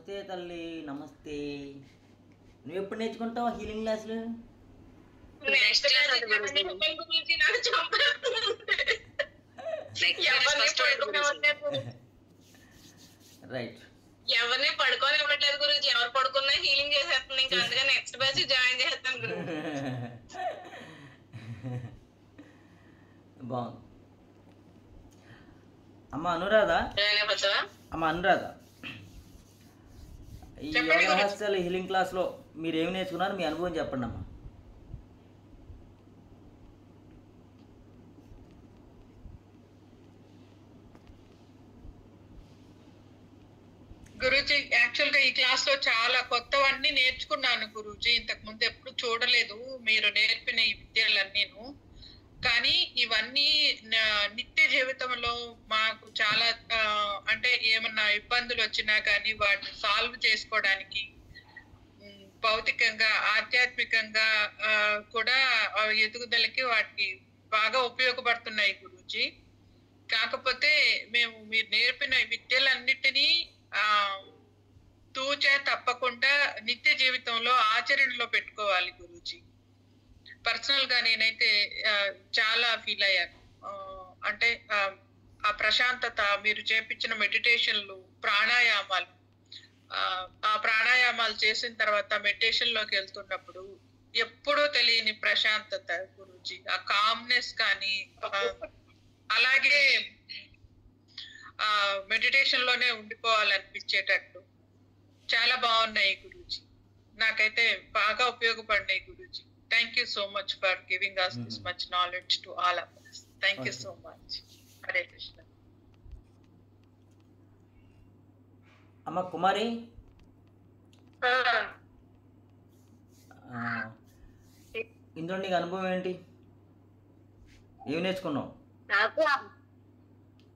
నమస్తే తల్లి, నమస్తే. నువ్వు ఎప్పుడు నేర్చుకుంటావు హీలింగ్ క్లాసులు? నెక్స్ట్ క్లాస్ అది గురుజీ. గురుజీ నాకు రైట్. ఎవరిని పడుకోనివ్వట్లేదు గురుజీ. ఎవరు పడుకున్నా హీలింగ్ చేసేస్తుంది. ఇంకా అందుకే నెక్స్ట్ బ్యాచ్ జాయిన్ చేస్తాను గురు. బాగుంది. అమ్మ అనురాధ, అమ్మ అనురాధ, ఈ యోగ రహస్యాలు హీలింగ్ క్లాస్లో మీరు ఏమి నేర్చుకున్నారు? మీ అనుభవం చెప్పండి అమ్మా. గురూజీ, యాక్చువల్ గా ఈ క్లాస్ లో చాలా కొత్తవన్నీ నేర్చుకున్నాను గురూజీ. ఇంతకు ముందు ఎప్పుడు చూడలేదు మీరు నేర్పిన ఈ విద్యలన్నీను. కానీ ఇవన్నీ నిత్య జీవితంలో మాకు చాలా అంటే ఏమన్నా ఇబ్బందులు వచ్చినా కానీ వాటిని సాల్వ్ చేసుకోవడానికి భౌతికంగా ఆధ్యాత్మికంగా కూడా ఎదుగుదలకి వాటికి బాగా ఉపయోగపడుతున్నాయి గురూజీ. కాకపోతే మేము మీరు నేర్పిన విద్యలన్నిటినీ తూచా తప్పకుండా నిత్య జీవితంలో ఆచరణలో పెట్టుకోవాలి గురూజీ. పర్సనల్ గా నేనైతే చాలా ఫీల్ అయ్యాను. అంటే ఆ ప్రశాంతత, మీరు చేపించిన మెడిటేషన్లు, ప్రాణాయామాలు, ఆ ప్రాణాయామాలు చేసిన తర్వాత మెడిటేషన్ లోకి వెళ్తున్నప్పుడు ఎప్పుడూ తెలియని ప్రశాంతత గురూజీ. ఆ కామ్నెస్ కానీ అలాగే ఆ మెడిటేషన్ లోనే ఉండిపోవాలనిపించేటట్టు చాలా బాగున్నాయి గురూజీ. నాకైతే బాగా ఉపయోగపడినాయి Guruji. Thank you so much for giving us this much knowledge to all of us. Thank you so much. Hare Krishna. అమ్మ కుమారి, ఇందులో నీకు అనుభవం ఏంటి? ఏమి నేర్చుకున్నావు? నాకు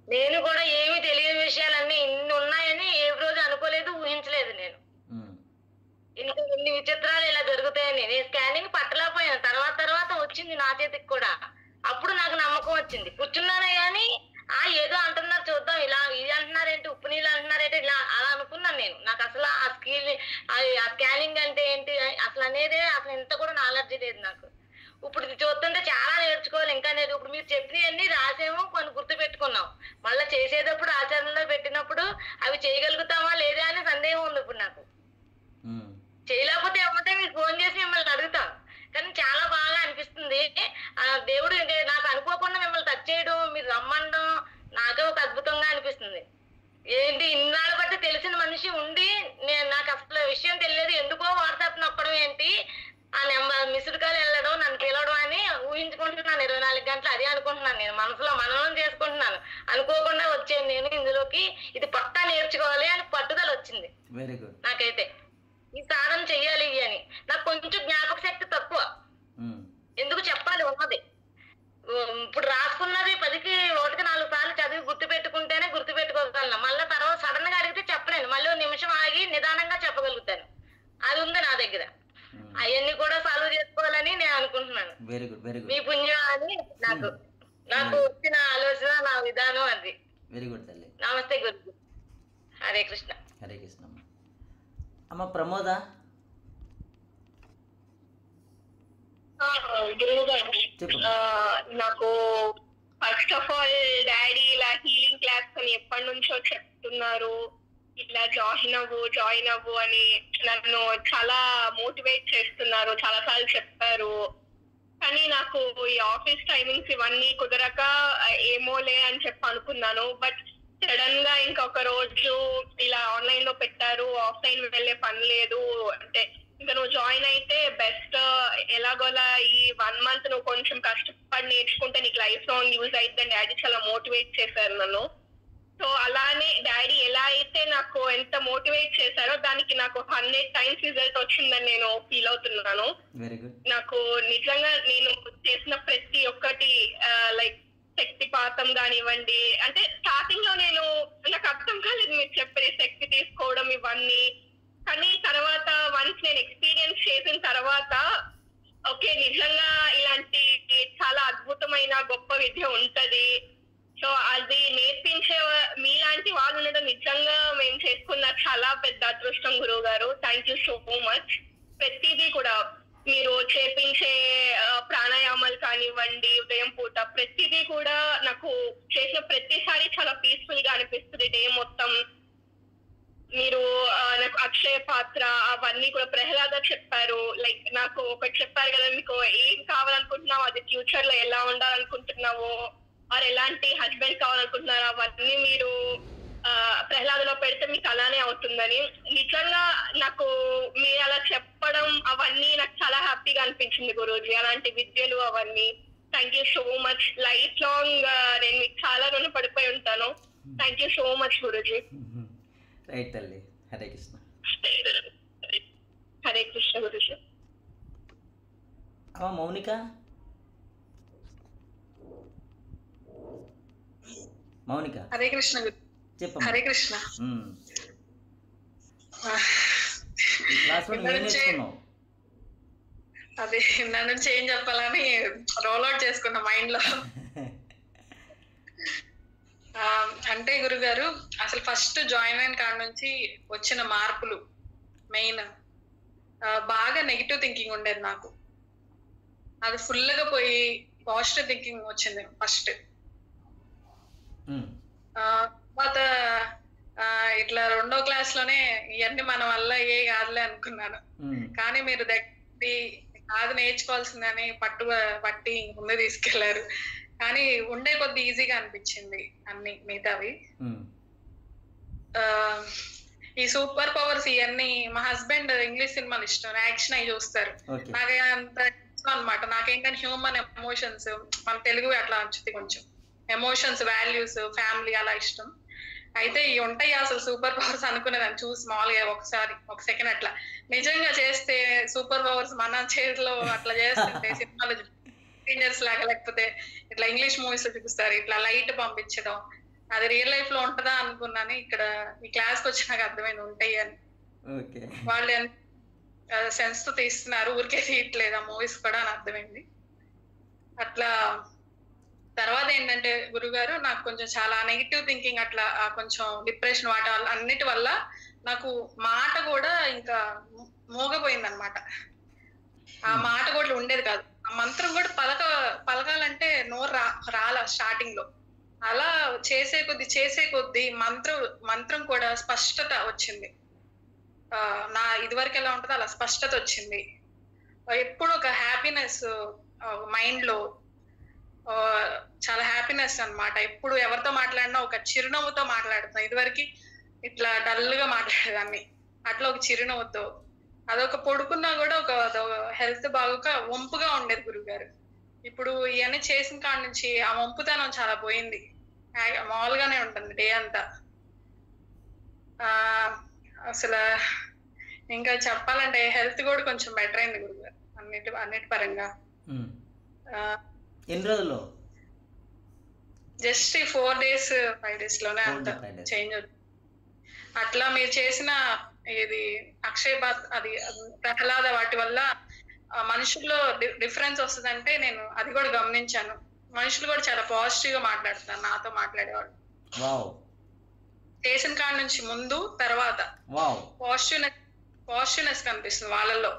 నేను కూడా ఏమి తెలియని విషయాలన్నీ ఇన్ని ఉన్నాయని ఏ రోజు అనుకోలేదు, ఊహించలేదు. నేను ఇంకా ఇన్ని విచిత్రాలు ఇలా జరుగుతాయని నేను స్కానింగ్ పట్టలేకపోయాను. తర్వాత వచ్చింది నా చేతికి కూడా. అప్పుడు నాకు నమ్మకం వచ్చింది. కూర్చున్నానే గాని ఏదో అంటున్నారు, చూద్దాం, ఇలా ఇది అంటున్నారేంటి, ఉప్పు నీళ్ళు అంటున్నారేంటి, ఇలా అలా అనుకున్నాను నేను. నాకు అసలు ఆ స్కానింగ్ అంటే ఏంటి అసలు అనేది అసలు ఇంత కూడా నాలెడ్జ్ లేదు నాకు. ఇప్పుడు చూస్తుంటే చాలా నేర్చుకోవాలి, ఇంకా నేను ఇప్పుడు మీరు చెప్పినవన్నీ రాసేమో, కొన్ని గుర్తు పెట్టుకున్నాం. మళ్ళీ చేసేటప్పుడు ఆచరణలో పెట్టినప్పుడు అవి చేయగలుగుతామా లేదా అని సందేహం ఉంది ఇప్పుడు నాకు. చేయలేకపోతే ఏమంటే మీకు ఫోన్ చేసి మిమ్మల్ని అడుగుతాను. కానీ చాలా బాగా అనిపిస్తుంది. దేవుడు నాకు అనుకోకుండా మిమ్మల్ని టచ్ చేయడం, మీరు రమ్మడం నాకే ఒక అద్భుతంగా అనిపిస్తుంది. ఏంటి ఇన్నాళ్ళు బట్టి తెలిసిన మనిషి ఉండి నాకు అసలు విషయం తెలియదు, ఎందుకో వాట్సాప్ నొక్కడం ఏంటి, ఆ నెంబర్ మిస్డ్ కాల్ వెళ్ళడం, నన్ను పిలవడం అని ఊహించుకుంటున్నాను. 24 గంటలు అదే అనుకుంటున్నాను. నేను మనసులో మననం చేసుకుంటున్నాను. అనుకోకుండా వచ్చాను నేను ఇందులోకి. ఇది పక్కా నేర్చుకోవాలి అని పట్టుదల వచ్చింది నాకైతే. ఈ సాధన చెయ్యాలి అని. నాకు కొంచెం జ్ఞాపక శక్తి తక్కువ, ఎందుకు చెప్పాలి ఉన్నది. ఇప్పుడు రాసుకున్నది 10కి 1కి 4 సార్లు చదివి గుర్తు పెట్టుకుంటేనే గుర్తు పెట్టుకోగలను. మళ్ళీ తర్వాత సడన్ గా అడిగితే చెప్పలేను. మళ్ళీ నిమిషం ఆగి నిదానంగా చెప్పగలుగుతాను. అది ఉంది నా దగ్గర. అవన్నీ కూడా సాల్వ్ చేసుకోవాలని నేను అనుకుంటున్నాను. మీ పుణ్యం అని నాకు వచ్చిన ఆలోచన, నా విధానం అది. వెరీ గుడ్ తల్లి. నమస్తే గురు. హరే కృష్ణ. హరే కృష్ణ. అమ్మ ప్రమోద, నాకు ఫస్ట్ ఆఫ్ ఆల్ డాడీ ఇలా హీలింగ్ క్లాస్ అని ఎప్పటి నుంచో చెప్తున్నారు, ఇట్లా జాయిన్ అవ్వు అని నన్ను చాలా మోటివేట్ చేస్తున్నారు, చాలా సార్లు చెప్పారు. కానీ నాకు ఈ ఆఫీస్ టైమింగ్స్ ఇవన్నీ కుదరక ఏమోలే అని చెప్పి అనుకున్నాను. బట్ సడన్ గా ఇంకొక రోజు ఇలా ఆన్లైన్ లో పెట్టారు, ఆఫ్లైన్ వెళ్ళే పని లేదు అంటే ఇంకా నువ్వు జాయిన్ అయితే బెస్ట్, ఎలాగోలా ఈ 1 month నువ్వు కొంచెం కష్టపడి నేర్చుకుంటే నీకు లైఫ్ లాంగ్ యూజ్ అవుతుందని డాడీ చాలా మోటివేట్ చేశారు నన్ను. సో అలానే డాడీ ఎలా అయితే నాకు ఎంత మోటివేట్ చేశారో దానికి నాకు 100 times రిజల్ట్ వచ్చిందని నేను ఫీల్ అవుతున్నాను. నాకు నిజంగా నేను చేసిన ప్రతి ఒక్కటి లైక్ శక్తిపాతం కానివ్వండి, అంటే స్టార్టింగ్ లో నాకు అర్థం కాలేదు మీరు చెప్పే శక్తి తీసుకోవడం ఇవన్నీ. కానీ తర్వాత వన్స్ నేను ఎక్స్పీరియన్స్ చేసిన తర్వాత ఓకే నిజంగా ఇలాంటి చాలా అద్భుతమైన గొప్ప విద్య ఉంటది, సో అది నేర్పించే మీలాంటి వాళ్ళు ఉండడం నిజంగా మేము చేసుకున్న చాలా పెద్ద అదృష్టం గురువు గారు. Thank you so much. ప్రతిదీ కూడా మీరు చేపించే ప్రాణాయామాలు కానివ్వండి, ఉదయం పూట ప్రతిదీ కూడా నాకు చేసిన ప్రతిసారి చాలా పీస్ఫుల్ గా అనిపిస్తుంది డే మొత్తం. మీరు నాకు అక్షయ పాత్ర అవన్నీ కూడా ప్రహ్లాద చెప్పారు. లైక్ నాకు ఒకటి చెప్పారు కదా, మీకు ఏం కావాలనుకుంటున్నావు, అది ఫ్యూచర్ లో ఎలా ఉండాలనుకుంటున్నావో, ఆర్ ఎలాంటి హస్బెండ్ కావాలనుకుంటున్నారో అవన్నీ మీరు ప్రహ్లాదలో పెడితే మీకు అలానే అవుతుందని. నిజంగా నాకు మీరు అలా చెప్పడం అవన్నీ నాకు చాలా హ్యాపీగా అనిపించింది గురూజీ, అలాంటి విద్యలు అవన్నీ. Thank you so much. Life long నేను మీకు చాలా రుణపడిపోయి ఉంటాను. Thank you so much Guruji. Right తల్లి. హరే కృష్ణ. హరే కృష్ణ గురూజీ. మౌనిక, మౌనిక హరే కృష్ణ. చెప్పు. హరే కృష్ణ. ఈ క్లాస్లో నువ్వేం నేర్చుకున్నావు? అదే నా నుంచి ఏం చెప్పాలని రోల్ అవుట్ చేసుకున్నా మైండ్ లో. అంటే గురుగారు అసలు ఫస్ట్ జాయిన్ అయిన కాడ నుంచి వచ్చిన మార్పులు మెయిన్ బాగా నెగిటివ్ థింకింగ్ ఉండేది నాకు. అది ఫుల్గా పోయి పాజిటివ్ థింకింగ్ వచ్చింది ఫస్ట్. తర్వాత ఇట్లా 2వ క్లాస్ లోనే ఇవన్నీ మన వల్ల ఏ కాదులే అనుకున్నాను. కానీ మీరు దగ్గర కాదు నేర్చుకోవాల్సిందని పట్టి ముందు తీసుకెళ్లారు. కానీ ఉండే కొద్ది ఈజీగా అనిపించింది అన్ని మిగతావి. ఈ సూపర్ పవర్స్ ఇవన్నీ మా హస్బెండ్ ఇంగ్లీష్ సినిమాలు ఇష్టం, యాక్షన్ అవి చూస్తారు. నాకు అంత ఇష్టం అనమాట. నాకేంటంటే హ్యూమన్ ఎమోషన్స్, మన తెలుగు అట్లా నచ్చుతుంది కొంచెం. ఎమోషన్స్, వాల్యూస్, ఫ్యామిలీ అలా ఇష్టం. అయితే ఇవి ఉంటాయి అసలు సూపర్ పవర్స్ అనుకునేదాన్ని చూసి మామూలుగా ఒకసారి ఒక సెకండ్ అట్లా. నిజంగా చేస్తే సూపర్ పవర్స్ మన చేతిలో అట్లా చేస్తుంటే సినిమాలు రేంజర్స్ లాగా, లేకపోతే ఇట్లా ఇంగ్లీష్ మూవీస్ లో చూపిస్తారు ఇట్లా లైట్ పంపించడం, అది రియల్ లైఫ్ లో ఉంటుందా అనుకున్నాను. ఇక్కడ ఈ క్లాస్ కి వచ్చి నాకు అర్థమైంది ఉంటాయి అని. వాళ్ళు సెన్స్ తో తీస్తున్నారు, ఊరికే తీయట్లేదు ఆ మూవీస్ కూడా అని అర్థమైంది. అట్లా తర్వాత ఏంటంటే గురుగారు నాకు కొంచెం చాలా నెగిటివ్ థింకింగ్, అట్లా కొంచెం డిప్రెషన్ వాటి వల్ల అన్నిటి వల్ల నాకు మాట కూడా ఇంకా మూగపోయింది అనమాట. ఆ మాట కూడా ఉండేది కాదు. ఆ మంత్రం కూడా పలకాలంటే నోరు రాలా స్టార్టింగ్ లో. అలా చేసే కొద్ది మంత్రం కూడా స్పష్టత వచ్చింది. నా ఇదివరకు ఎలా ఉంటుందో అలా స్పష్టత వచ్చింది. ఎప్పుడు ఒక హ్యాపీనెస్ మైండ్ లో, చాలా హ్యాపీనెస్ అన్నమాట. ఎప్పుడు ఎవరితో మాట్లాడినా ఒక చిరునవ్వుతో మాట్లాడుతాం. ఇదివరకు ఇట్లా డల్ గా మాట్లాడేదాన్ని, అట్లా ఒక చిరునవ్వుతో. అదొక పడుకున్నా కూడా ఒక హెల్త్ బాగోక వంపుగా ఉండేది గురుగారు. ఇప్పుడు ఇవన్నీ చేసిన కాడ నుంచి ఆ వంపుతనం చాలా పోయింది. మామూలుగానే ఉంటుంది డే అంతా. అసలు ఇంకా చెప్పాలంటే హెల్త్ కూడా కొంచెం బెటర్ అయింది గురుగారు అన్నిటి పరంగా. ఎన్ని రోజుల్లో? జస్ట్ 4 days 5 days లోనే అంత చేంజ్ అవుతుంది. అట్లా మీరు చేసిన ఇది అక్షయ పాత్ర, అది ప్రహ్లాద, వాటి వల్ల మనుషుల్లో డిఫరెన్స్ వస్తుందంటే నేను అది కూడా గమనించాను. మనుషులు కూడా చాలా పాజిటివ్ గా మాట్లాడుతున్నారు నాతో మాట్లాడేవాళ్ళు. చేసిన కాడ నుంచి ముందు తర్వాత పాజిటివ్నెస్ కనిపిస్తుంది వాళ్ళలో.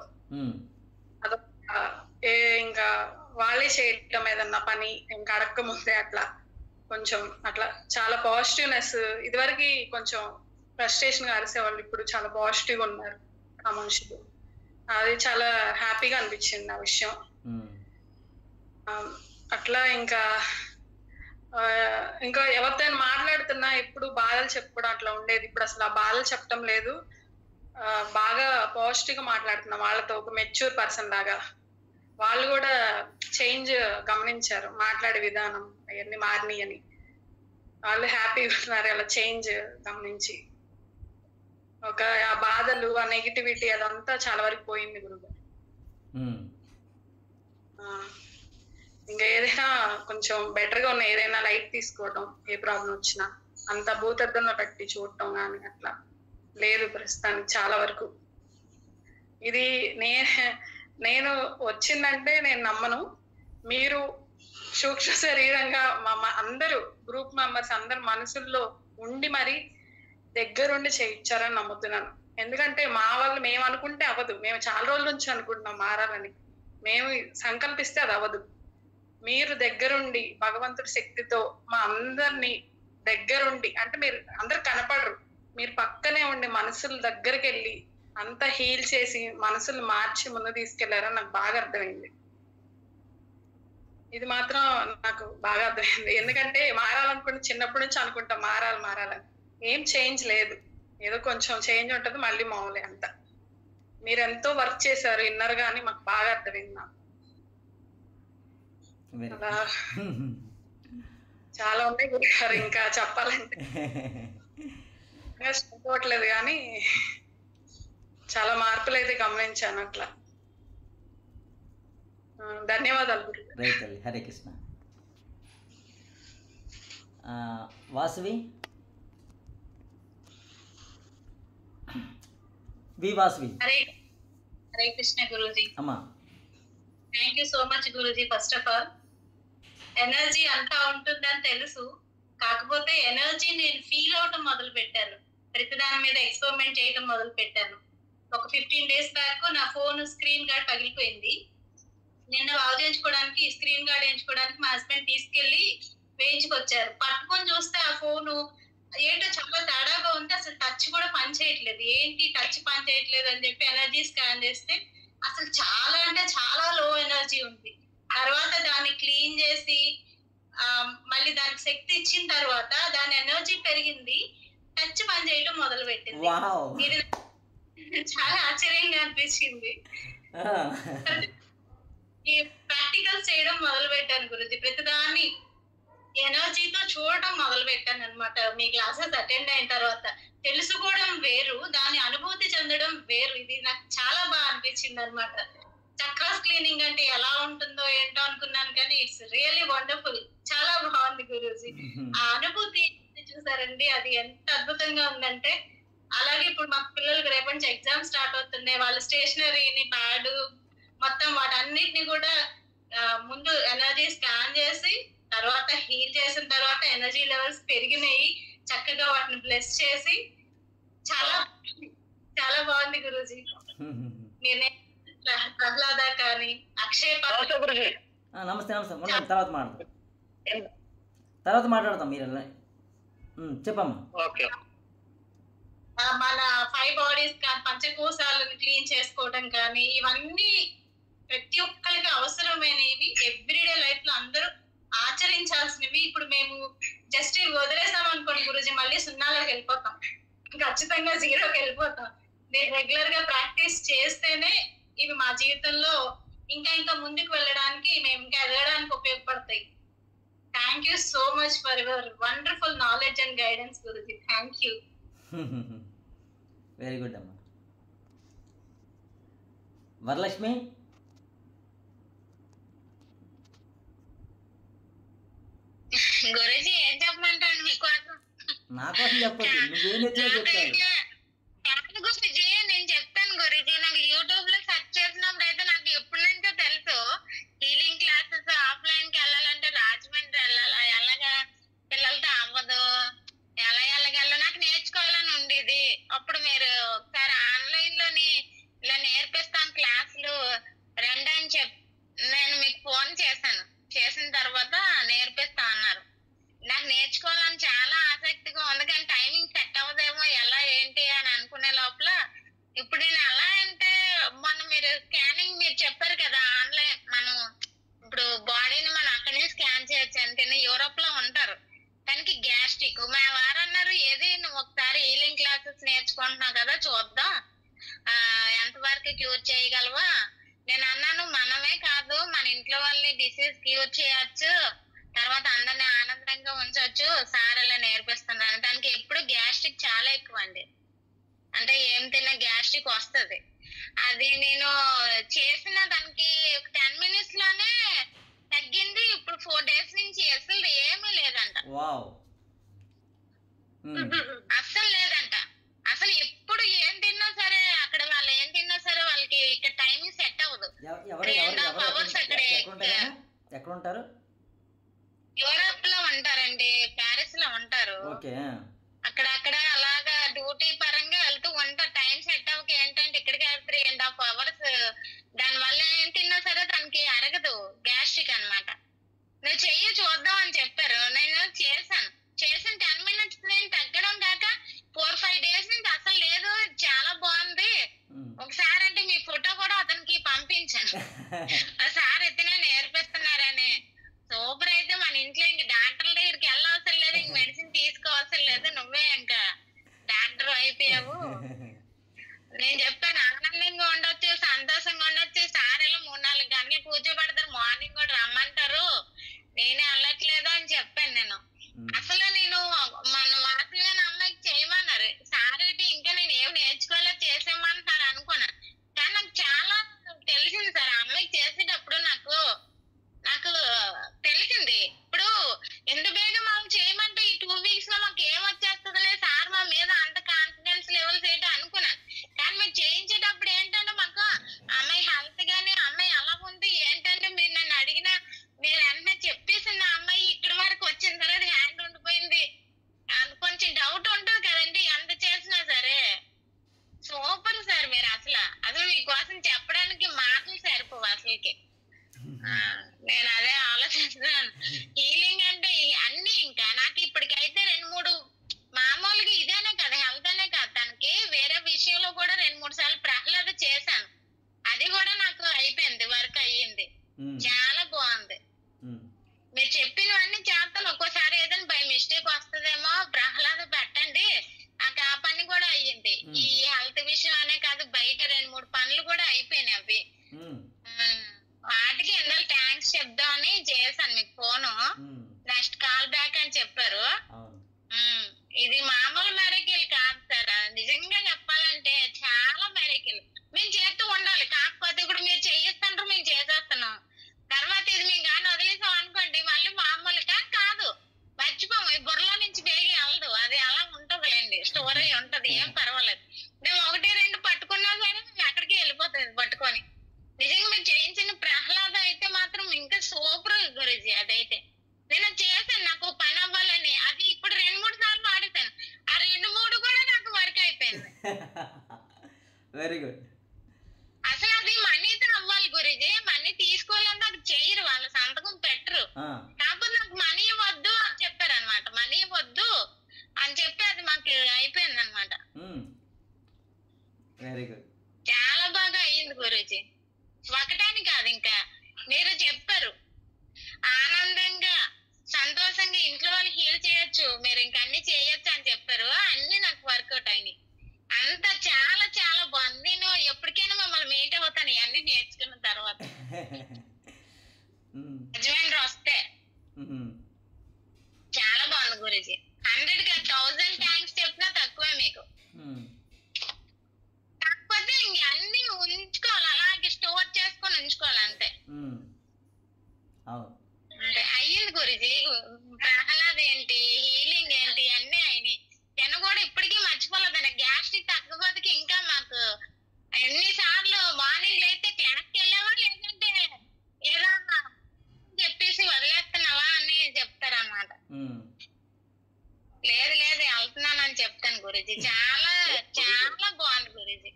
అదొక ఇంకా వాళ్ళే చేయటం ఏదన్నా పని ఇంకా అడక్క ముందే అట్లా కొంచెం అట్లా చాలా పాజిటివ్నెస్. ఇదివరకు కొంచెం ఫ్రస్ట్రేషన్ గా అరిసేవాళ్ళు, ఇప్పుడు చాలా పాజిటివ్ గా ఉన్నారు ఆ మనుషులు. అది చాలా హ్యాపీగా అనిపించింది ఆ విషయం. అట్లా ఇంకా ఎవరితో మాట్లాడుతున్నా ఎప్పుడు బాధలు చెప్పుకోవడం అట్లా ఉండేది. ఇప్పుడు అసలు ఆ బాధలు చెప్పడం లేదు. బాగా పాజిటివ్ గా మాట్లాడుతున్నా వాళ్ళతో, ఒక మెచ్యూర్ పర్సన్ లాగా. వాళ్ళు కూడా చేంజ్ గమనించారు, మాట్లాడే విధానం అవన్నీ మారినాయి అని. వాళ్ళు హ్యాపీగా ఉన్నారు అలా చేంజ్ గమనించి. ఒక ఆ బాధలు, ఆ నెగిటివిటీ అదంతా చాలా వరకు పోయింది గురుగారు. ఇంకా ఏదైనా కొంచెం బెటర్ గా ఉన్న ఏదైనా లైట్ తీసుకోవటం, ఏ ప్రాబ్లం వచ్చినా అంత భూతద్దంలో పెట్టి చూడటం కానీ అట్లా లేదు ప్రస్తుతానికి చాలా వరకు. ఇది నేను వచ్చిందంటే నేను నమ్మను. మీరు సూక్ష్మ శరీరంగా అందరూ గ్రూప్ మెంబర్స్ అందరు మనసుల్లో ఉండి మరి దగ్గరుండి చేయించారని నమ్ముతున్నాను. ఎందుకంటే మా వాళ్ళు మేము అనుకుంటే అవ్వదు. మేము చాలా రోజుల నుంచి అనుకుంటున్నాం మారాలని. మేము సంకల్పిస్తే అది అవ్వదు. మీరు దగ్గరుండి భగవంతుడి శక్తితో మా అందరినీ దగ్గరుండి, అంటే మీరు అందరు కనపడరు, మీరు పక్కనే ఉండి మనసుల దగ్గరికి వెళ్ళి అంతా హీల్ చేసి మనసులు మార్చి ముందు తీసుకెళ్లారని నాకు బాగా అర్థమైంది. ఇది మాత్రం నాకు బాగా అర్థమైంది. ఎందుకంటే మారాలనుకుంటే చిన్నప్పటి నుంచి అనుకుంటాం మారాలని, ఏం చేంజ్ లేదు. ఏదో కొంచెం చేంజ్ ఉంటుంది, మళ్ళీ మామూలే అంత. మీరు ఎంతో వర్క్ చేశారు ఇన్నర్ గాని మాకు బాగా అర్థమైంది. నాకు అలా చాలా ఉన్నాయి గురుగారు ఇంకా చెప్పాలంటే, చదువుకోవట్లేదు కానీ చాలా మార్పులు అయితే గమనించాను అట్లా. ధన్యవాదాలు గురుగారు. రైట్ తల్లి, హరే కృష్ణ. వాసవి వాసవి. హరే కృష్ణ గురూజీ. అమ్మా thank you so much Guruji. First of all energy అంతా ఉంటుందని తెలుసు, కాకపోతే ఎనర్జీ నేను ఫీల్ అవటం మొదలు పెట్టాను. ప్రతిదాని మీద ఎక్స్పెరిమెంట్ చేయడం మొదలు పెట్టాను. ఒక 15 days బ్యాక్ నా ఫోన్ స్క్రీన్ గార్డ్ పగిలిపోయింది. నిన్న బాగు చేయించుకోవడానికి, స్క్రీన్ గార్డ్ వేయించుకోవడానికి మా హస్బెండ్ తీసుకెళ్లి వేయించుకొచ్చారు. పట్టుకొని చూస్తే ఆ ఫోను ఏంటో చాలా తేడాగా ఉంది. అసలు టచ్ కూడా పని చేయట్లేదు. ఏంటి టచ్ పని చేయట్లేదు అని చెప్పి ఎనర్జీ స్కాన్ చేస్తే అసలు చాలా అంటే చాలా లో ఎనర్జీ ఉంది. తర్వాత దాన్ని క్లీన్ చేసి మళ్ళీ దానికి శక్తి ఇచ్చిన తర్వాత దాని ఎనర్జీ పెరిగింది, టచ్ పని చేయడం మొదలు పెట్టింది. ఇది చాలా ఆశ్చర్యంగా అనిపించింది. ఈ ప్రాక్టికల్స్ చేయడం మొదలు పెట్టాను గురుజీ. ప్రతిదాన్ని ఎనర్జీతో చూడటం మొదలు పెట్టాను అనమాట. మీ క్లాసెస్ అటెండ్ అయిన తర్వాత తెలుసుకోవడం వేరు, దాని అనుభూతి చెందడం వేరు. ఇది నాకు చాలా బాగా అనిపించింది అనమాట. చక్రాస్ క్లీనింగ్ అంటే ఎలా ఉంటుందో ఏంటో అనుకున్నాను, కానీ ఇట్స్ రియల్లీ వండర్ఫుల్. చాలా బాగుంది గురూజీ. ఆ అనుభూతి చూసారండి, అది ఎంత అద్భుతంగా ఉందంటే. అలాగే ఇప్పుడు మా పిల్లలకి రేపటి నుంచి ఎగ్జామ్ స్టార్ట్ అవుతున్నాయి. వాళ్ళ స్టేషనరీని, ప్యాడ్ మొత్తం వాటన్నిటిని కూడా ముందు ఎనర్జీ స్కాన్ చేసి తర్వాత హీల్ చేసిన తర్వాత ఎనర్జీ లెవెల్స్ పెరిగినాయి. చక్కగా వాటిని బ్లెస్ చేసి చాలా చాలా బాగుంది గురూజీ. నేనే ప్రహ్లాద కానీ అక్షయ్ నమస్తే తర్వాత మాట్లాడతాం. మీరు చెప్పమ్మా. మన 5 bodies కానీ పంచకోశాలను క్లీన్ చేసుకోవడం కానీ ఇవన్నీ ప్రతి ఒక్కరికి అవసరమైనవి. ఎవ్రీడే లైఫ్ లో అందరూ ఆచరించాల్సినవి. ఇప్పుడు మేము జస్ట్ వదిలేసాం అనుకోండి గురూజీ, మళ్ళీ 0లోకి వెళ్ళిపోతాం, ఖచ్చితంగా 0కి వెళ్ళిపోతాం. నేను రెగ్యులర్ గా ప్రాక్టీస్ చేస్తేనే ఇవి మా జీవితంలో ఇంకా ముందుకు వెళ్ళడానికి, మేము ఇంకా ఎదగడానికి ఉపయోగపడతాయి. Thank you so much for your wonderful knowledge and guidance Guruji. Thank you. Very good అమ్మా. వరలక్ష్మి. గురూజీ ఏం చెప్పమంటాను మీకోసం? నా కోసం చెప్పొద్దు, నువ్వేం చెప్తావు. గురూజీ నేను చెప్తాను గురూజీ. నాకు యూట్యూబ్ లో సెర్చ్ చేసినప్పుడు అయితే నాకు ఎప్పటి నుంచో తెలుసు హీలింగ్ క్లాసెస్ ఆఫ్లైన్ కి వెళ్ళాలంటే రాజమండ్రి వెళ్ళాలా, ఎలాగా పిల్లలతో అవ్వదు, ఎలాగెళ్ళ నాకు నేర్చుకోవాలని ఉండేది. అప్పుడు మీరు ఒకసారి ఆన్లైన్ లోని ఇలా నేర్పిస్తాను క్లాసులు రండి అని నేను మీకు ఫోన్ చేశాను. చేసిన తర్వాత నేర్పిస్తా అన్నారు. నాకు నేర్చుకోవాలని చాలా ఆసక్తిగా ఉంది, కానీ టైమింగ్ సెట్ అవ్వదేమో ఎలా ఏంటి అని అనుకునే లోపల ఇప్పుడు నేను ఎలా అంటే మొన్న మీరు స్కానింగ్ మీరు చెప్పారు కదా ఆన్లైన్, మనం ఇప్పుడు బాడీని మనం అక్కడనే స్కాన్ చేయొచ్చు అంటే యూరోప్ లో ఉంటారు. దానికి గ్యాస్ట్రిక్ మా వారు అన్నారు, ఏది నువ్వు ఒకసారి హీలింగ్ క్లాసెస్ నేర్చుకుంటున్నావు కదా చూద్దాం ఎంతవరకు క్యూర్ చేయగలవా. నేను అన్నాను మనమే కాదు మన ఇంట్లో వాళ్ళని డిసీజ్ క్యూర్ చేయొచ్చు, తర్వాత అందరిని ఆనందంగా ఉంచవచ్చు, సార్ ఇలా నేర్పిస్తున్నాను. దానికి ఎప్పుడు గ్యాస్ట్రిక్ చాలా ఎక్కువ అండి, అంటే ఏం తిన్నా గ్యాస్ట్రిక్ వస్తుంది. అది నేను చేసిన దానికి 10 minutes లోనే తగ్గింది. ఇప్పుడు 4 days నుంచి అసలు ఏమీ లేదంట, అస్సలు లేదంట. అసలు ఎప్పుడు ఏం తిన్నా సరే అక్కడ వాళ్ళు ఏం తిన్నా సరే వాళ్ళకి ఇక్కడ టైమింగ్ సెట్ అవ్వదు. 3.5 hours అక్కడే. ఎక్కడ ఉంటారు? యూరోప్ లో ఉంటారండి, ప్యారిస్ లో ఉంటారు. ఓకే. అక్కడ అలాగా డ్యూటీ పరంగా వెళ్తూ ఉంటారు. టైం సెట్ అవ్వక ఏంటంటే ఇక్కడికి 3.5 hours. దాని వల్ల ఏం తిన్నా సరే తనకి అరగదు, గ్యాస్ట్రిక్ అన్నమాట. నువ్వు చెయ్యి చూద్దాం అని చెప్పారు. నేను చేసిన 10 minutes నేను తగ్గడం కాక 4-5 days నుంచి అసలు లేదు, చాలా బాగుంది. ఒకసారి అంటే మీ ఫోటో కూడా అతనికి పంపించాను. సార్ ఎత్తినే నేర్పిస్తున్నారని. సూపర్. అయితే మన ఇంట్లో ఇంక డాక్టర్ల దగ్గరికి వెళ్ళవసరం లేదు, ఇంక మెడిసిన్ తీసుకోవసరం లేదు, నువ్వే ఇంకా డాక్టర్ అయిపోయావు. నేను చెప్పాను ఆనందంగా ఉండొచ్చు, సంతోషంగా ఉండొచ్చు. సార్ ఇలా 3-4 గంటలు కూర్చోబెడతారు, మార్నింగ్ కూడా రమ్మంటారు, నేనే వెళ్ళట్లేదు అని చెప్పాను నేను. అసలు నేను మన వాసన అమ్మాయికి చేయమన్నారు సార్, ఇంకా నేను ఏమి నేర్చుకోలేదు చేసేయమంటున్నారు అనుకున్నాను. కానీ నాకు చాలా తెలిసింది సార్, ఆ అమ్మాయికి చేసేటప్పుడు నాకు తెలిసింది. ఇప్పుడు ఎంత బేగా మాకు చేయమంటే ఈ 2 weeks లో మాకు ఏం వచ్చేస్తుందిలే, సార్ మా మీద అంత కాన్ఫిడెన్స్ లెవెల్స్ ఏంటో అనుకున్నాను. కానీ మీరు చేయించేటప్పుడు ఏంటంటే మాకు అమ్మాయి హెల్త్ గానీ అమ్మాయి ఎలా ఉంది ఏంటంటే మీరు నన్ను అడిగినా మీరు వెంటనే చెప్పేసింది. ఆ అమ్మాయి ఇక్కడి వరకు వచ్చిన తర్వాత హ్యాండ్ ఉండిపోయింది, కొంచెం డౌట్ ఉంటుంది కదండి ఎంత చేసినా సరే. సూపర్ సార్ మీరు. అసలు మీకోసం చెప్పడానికి మాటలు సరిపోవు అసలుకి. నేను అదే ఆలోచిస్తున్నాను. హీలింగ్ అంటే అన్ని ఇంకా నాకు ఇప్పటికైతే 2-3 మామూలుగా ఇదేనే కదా, హెల్త్ అనే కాదు, తనకి వేరే విషయంలో కూడా 2-3 సార్లు ప్రహ్లాద చేశాను. అది కూడా నాకు అయిపోయింది, వర్క్ అయ్యింది, చాలా బాగుంది. మీరు చెప్పినవన్నీ చేస్తాను. ఒక్కోసారి ఏదైనా బై మిస్టేక్ వస్తుందేమో, ప్రహ్లాద పెట్టండి, నాకు ఆ పని కూడా అయ్యింది. ఈ హెల్త్ విషయం అనే కాదు, బయట 2-3 పనులు కూడా అయిపోయినాయి. అవి వాటికి ఎన్నో థ్యాంక్స్ చెప్దామని చేశాను మీకు ఫోను. నెక్స్ట్ కాల్ బ్యాక్ అని చెప్పారు. ఇది మామూలు మెరకిల్ కాదు సార్, నిజంగా చెప్పాలంటే చాలా మెరకిల్. మేము చేస్తూ ఉండాలి, కాకపోతే ఇప్పుడు మీరు చేయిస్తుంటారు, మేము చేసేస్తున్నాం. తర్వాత ఇది మేము కానీ వదిలేసాం అనుకోండి మళ్ళీ మామూలుగా కాదు, మర్చిపోము, ఈ బుర్రలో నుంచి వేగి వెళ్ళదు. అది అలా ఉంటదిలేండి, స్టోర్ అయి ఉంటది, ఏం పర్వాలేదు. మేము 1-2 పట్టుకున్నా సరే అక్కడికి వెళ్ళిపోతుంది పట్టుకొని. నిజంగా మీరు చేయించిన ప్రహ్లాద అయితే మాత్రం ఇంకా సూపర్ గురుజీ. అదైతే నేను చేశాను, నాకు పని అవ్వాలని. అది ఇప్పుడు 2-3 సార్లు వాడేశాను, ఆ 2-3 కూడా నాకు వర్క్ అయిపోయింది. Very good. అసలు అది మనీతో అవ్వాలి గురుజీ, మనీ తీసుకోవాలంటే అది చెయ్యరు, వాళ్ళ సంతకం పెట్టరు. కాకపోతే నాకు మనీ వద్దు అని చెప్పారు అనమాట, మనీ వద్దు అని చెప్పి అది మాకు అయిపోయింది అనమాట. Very good. చాలా బాగా అయ్యింది గురుజీ. ఒకటాని కాదు, ఇంకా మీరు చెప్పారు ఆనందంగా సంతోషంగా ఇంట్లో వాళ్ళు హీల్ చేయొచ్చు, మీరు ఇంకా అన్ని చేయొచ్చు అని చెప్పారు. అన్ని నాకు వర్కౌట్ అయినాయి. అంత చాలా చాలా బాగుంది. నేను ఎప్పటికైనా మిమ్మల్ని మీట్ అవుతాను ఇవన్నీ నేర్చుకున్న తర్వాత, యజమాని వస్తే. చాలా బాగుంది గురుజీ. 100కి 1000 థ్యాంక్స్ చెప్పినా తక్కువే మీకు. కాకపోతే ఇంక అన్ని ఉంచుకోవాలి, అలాగే స్టోర్ చేసుకొని ఉంచుకోవాలి అంతే. అంటే అయ్యింది గురుజీ. ప్రహ్లాద్ ఏంటి, హీలింగ్ ఏంటి, అన్ని అయినాయి. నేను కూడా ఇప్పటికీ మర్చిపోలేదు. గ్యాస్ట్రిక్ తగ్గకపోతే ఇంకా మాకు ఎన్నిసార్లు మార్నింగ్ అయితే క్లాస్కి వెళ్ళావా లేదంటే ఏదన్నా చెప్పేసి వదిలేస్తున్నావా అని చెప్తారన్నమాట. లేదు వెళ్తున్నానని చెప్తాను గురుజీ. చాలా చాలా బాగుంది గురుజీ.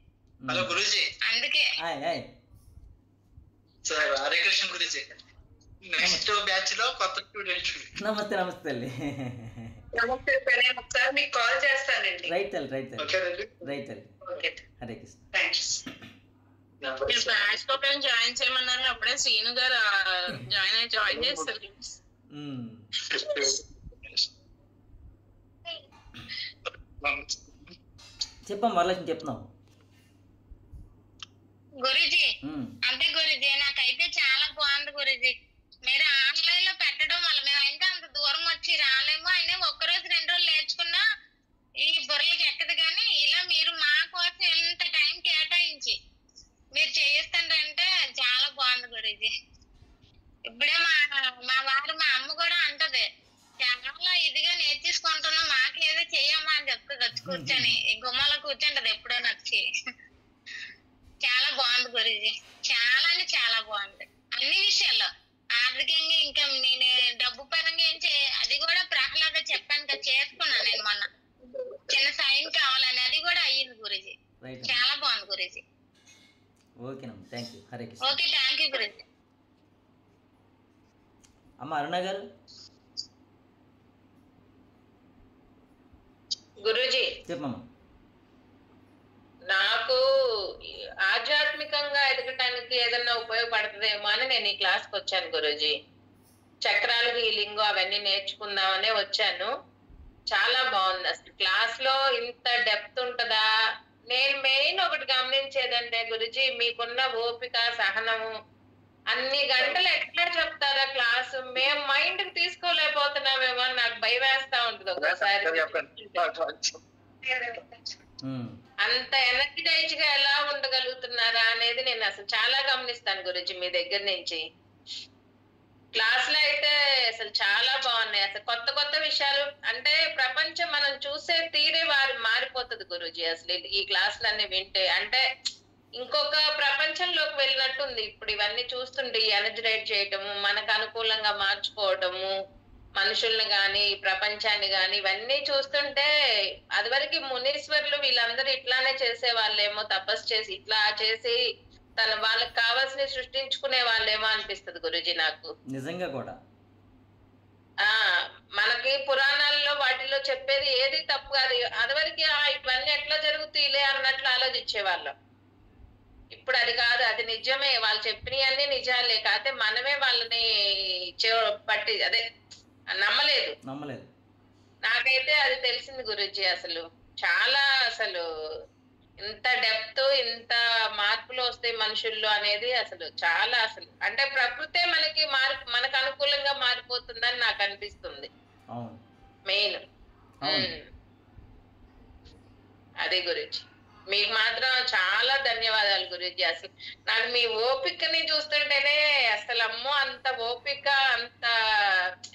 హలో గురుజీ. అందుకే sir Hare Krishna Guruji. Next batch లో కొత్త స్టూడెంట్. నమస్తే తల్లి. నమస్తే సార్, నేను ఒకసారి మీకు కాల్ చేస్తానండి. రైట్ తల్లి. హరే కృష్ణ. బ్యాచ్ లో జాయిన్ చేయమన్నారు, అప్పుడే శ్రీను గారు జాయిన్ చేస్తారు. చెప్పమ్మా వరలక్ష్మి, చెప్తున్నావు గురుజీ. అంటే గురుజీ నాకైతే చాలా బాగుంది గురుజీ. మీరు ఆన్లైన్ లో పెట్టడం వల్ల మేము అయితే అంత దూరం వచ్చి రాలేము. అయినా 1 రోజు 2 రోజులు నేర్చుకున్నా ఈ బుర్రలకి ఎక్కదు. కానీ ఇలా మీరు మా కోసం ఎంత టైం కేటాయించి మీరు చేయిస్తుంటే చాలా బాగుంది గురుజీ. ఇప్పుడే మా వారు మా అమ్మ కూడా అంటది, చాలా ఇదిగా నేర్చేసుకుంటున్నాం, మాకేదో చెయ్యమ్మా అని చెప్తుంది వచ్చి కూర్చొని. గుమ్మలో కూర్చుంటది ఎప్పుడో నచ్చి. చాలా బాగుంది గురుజీ, చాలా అంటే చాలా బాగుంది అన్ని విషయాల్లో. ఆర్థికంగా ఇంకా నేను డబ్బు పరంగా ఏం ఇంకా చేసుకున్నాను నేను మొన్న చిన్న సాయం కావాలని, అది కూడా అయ్యింది గురూజీ. రైట్ చాలా బాగుంది గురూజీ. ఓకేనమ్మా, thank you. Hare Krishna. Okay, thank you Guruji. అమ్మ అరుణ గారు గురూజీ, చెప్పమ్మా. నాకు ఆధ్యాత్మికంగా ఎదగటానికి ఏదన్నా ఉపయోగపడుతుందేమో అని నేను ఈ క్లాస్కి వచ్చాను గురూజీ. చక్రాలు, హీలింగ్ అవన్నీ నేర్చుకుందామనే వచ్చాను. చాలా బాగుంది అసలు. క్లాస్ లో ఇంత డెప్త్ ఉంటదా? నేను మెయిన్ ఒకటి గమనించేదంటే గురూజీ, మీకున్న ఓపిక, సహనము. అన్ని గంటలు ఎట్లా చెప్తారా క్లాసు? మేము మైండ్ కి తీసుకోలేకపోతున్నామేమో అని నాకు భయం వేస్తా ఉంటుంది ఒకసారి. అంత ఎనర్జైజ్ గా ఎలా ఉండగలుగుతున్నారా అనేది నేను అసలు చాలా గమనిస్తాను గురించి మీ దగ్గర నుంచి. క్లాస్ లో అయితే అసలు చాలా బాగున్నాయి. అసలు కొత్త కొత్త విషయాలు, అంటే ప్రపంచం మనం చూసే తీరే మారిపోతుంది గురూజీ అసలు ఈ క్లాసులన్నీ వింటే. అంటే ఇంకొక ప్రపంచంలోకి వెళ్ళినట్టుంది ఇప్పుడు ఇవన్నీ చూస్తుంటే. ఎనర్జైజ్ చేయటము, మనకు అనుకూలంగా మార్చుకోవటము, మనుషుల్ని గాని ప్రపంచాన్ని గాని ఇవన్నీ చూస్తుంటే అదివరకు మునీశ్వర్లు వీళ్ళందరూ ఇట్లానే చేసే వాళ్ళేమో, తపస్సు చేసి ఇట్లా చేసి వాళ్ళకి కావాల్సిన సృష్టించుకునే వాళ్ళేమో అనిపిస్తుంది గురూజీ నాకు. నిజంగా కూడా మనకి పురాణాల్లో వాటిలో చెప్పేది ఏది తప్పు కాదు. అదివరకు ఇవన్నీ ఎట్లా జరుగుతాయిలే అన్నట్లు ఆలోచించేవాళ్ళం. ఇప్పుడు అది కాదు, అది నిజమే. వాళ్ళు చెప్పినవి అన్ని నిజాలే. కాకపోతే మనమే వాళ్ళని పట్టి అదే నమ్మలేదు. నాకైతే అది తెలిసింది గురూజీ. అసలు చాలా అసలు ఇంత డెప్త్, ఇంత మార్పులు వస్తాయి మనుషుల్లో అనేది అసలు చాలా అసలు అంటే ప్రకృతే మనకు అనుకూలంగా మారిపోతుందని నాకు అనిపిస్తుంది మెయిన్. అదే గురూజీ, మీకు మాత్రం చాలా ధన్యవాదాలు గురూజీ. అసలు నాకు మీ ఓపికని చూస్తుంటేనే అసలు అమ్మో, అంత ఓపిక, అంత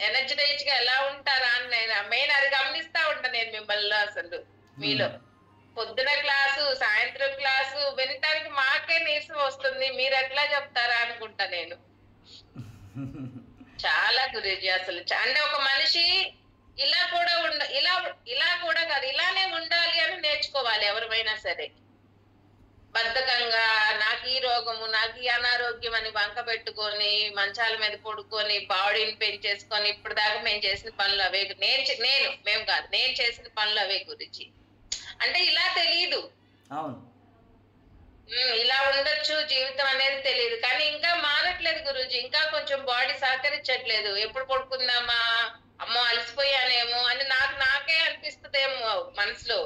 ఎనర్జైజ్ గా ఎలా ఉంటారా అని నేను మెయిన్ అది గమనిస్తా ఉంటాను నేను మిమ్మల్ని. అసలు మీలో పొద్దున క్లాసు, సాయంత్రం క్లాసు వినటానికి మాకే నీరసం వస్తుంది, మీరు ఎట్లా చెప్తారా అనుకుంటా నేను. చాలా గురూజీ అసలు అంటే ఒక మనిషి ఇలా కూడా ఇలా కూడా కాదు, ఇలానే ఉండాలి అని నేర్చుకోవాలి ఎవరైనా సరే. బద్ధకంగా నాకు ఈ రోగము, నాకు ఈ అనారోగ్యం అని వంక పెట్టుకొని మంచాల మీద పడుకొని బాడీని పెంచేసుకొని ఇప్పుడు దాకా మేము చేసిన పనులు అవే. నేను చేసిన పనులు అవే గురించి. అంటే ఇలా తెలియదు, ఇలా ఉండొచ్చు జీవితం అనేది తెలియదు. కానీ ఇంకా మారట్లేదు గురూజీ, ఇంకా కొంచెం బాడీ సహకరించట్లేదు. ఎప్పుడు పడుకుందామా, అమ్మో అలసిపోయానేమో అని నాకే అనిపిస్తుందేమో మనసులో.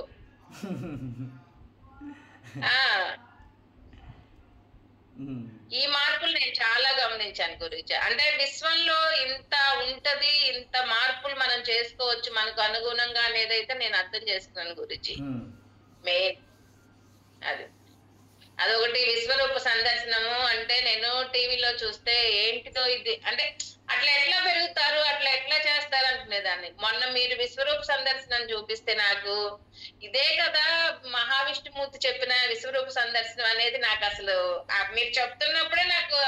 ఈ మార్పులు నేను చాలా గమనించాను గురూజీ. అంటే విశ్వంలో ఇంత ఉంటది, ఇంత మార్పులు మనం చేసుకోవచ్చు మనకు అనుగుణంగా అనేదైతే నేను అర్థం చేసుకున్నాను గురూజీ. మెయిన్ అదొకటి విశ్వరూప సందర్శనము అంటే నేను టీవీలో చూస్తే ఏంటితో ఇది అంటే అట్లా ఎట్లా పెరుగుతారు, అట్లా ఎట్లా చేస్తారు అనుకునేదాన్ని. మొన్న మీరు విశ్వరూప సందర్శనం చూపిస్తే నాకు ఇదే కదా మహావిష్ణుమూర్తి చెప్పిన విశ్వరూప సందర్శనం అనేది నాకు అసలు మీరు చెప్తున్నప్పుడే నాకు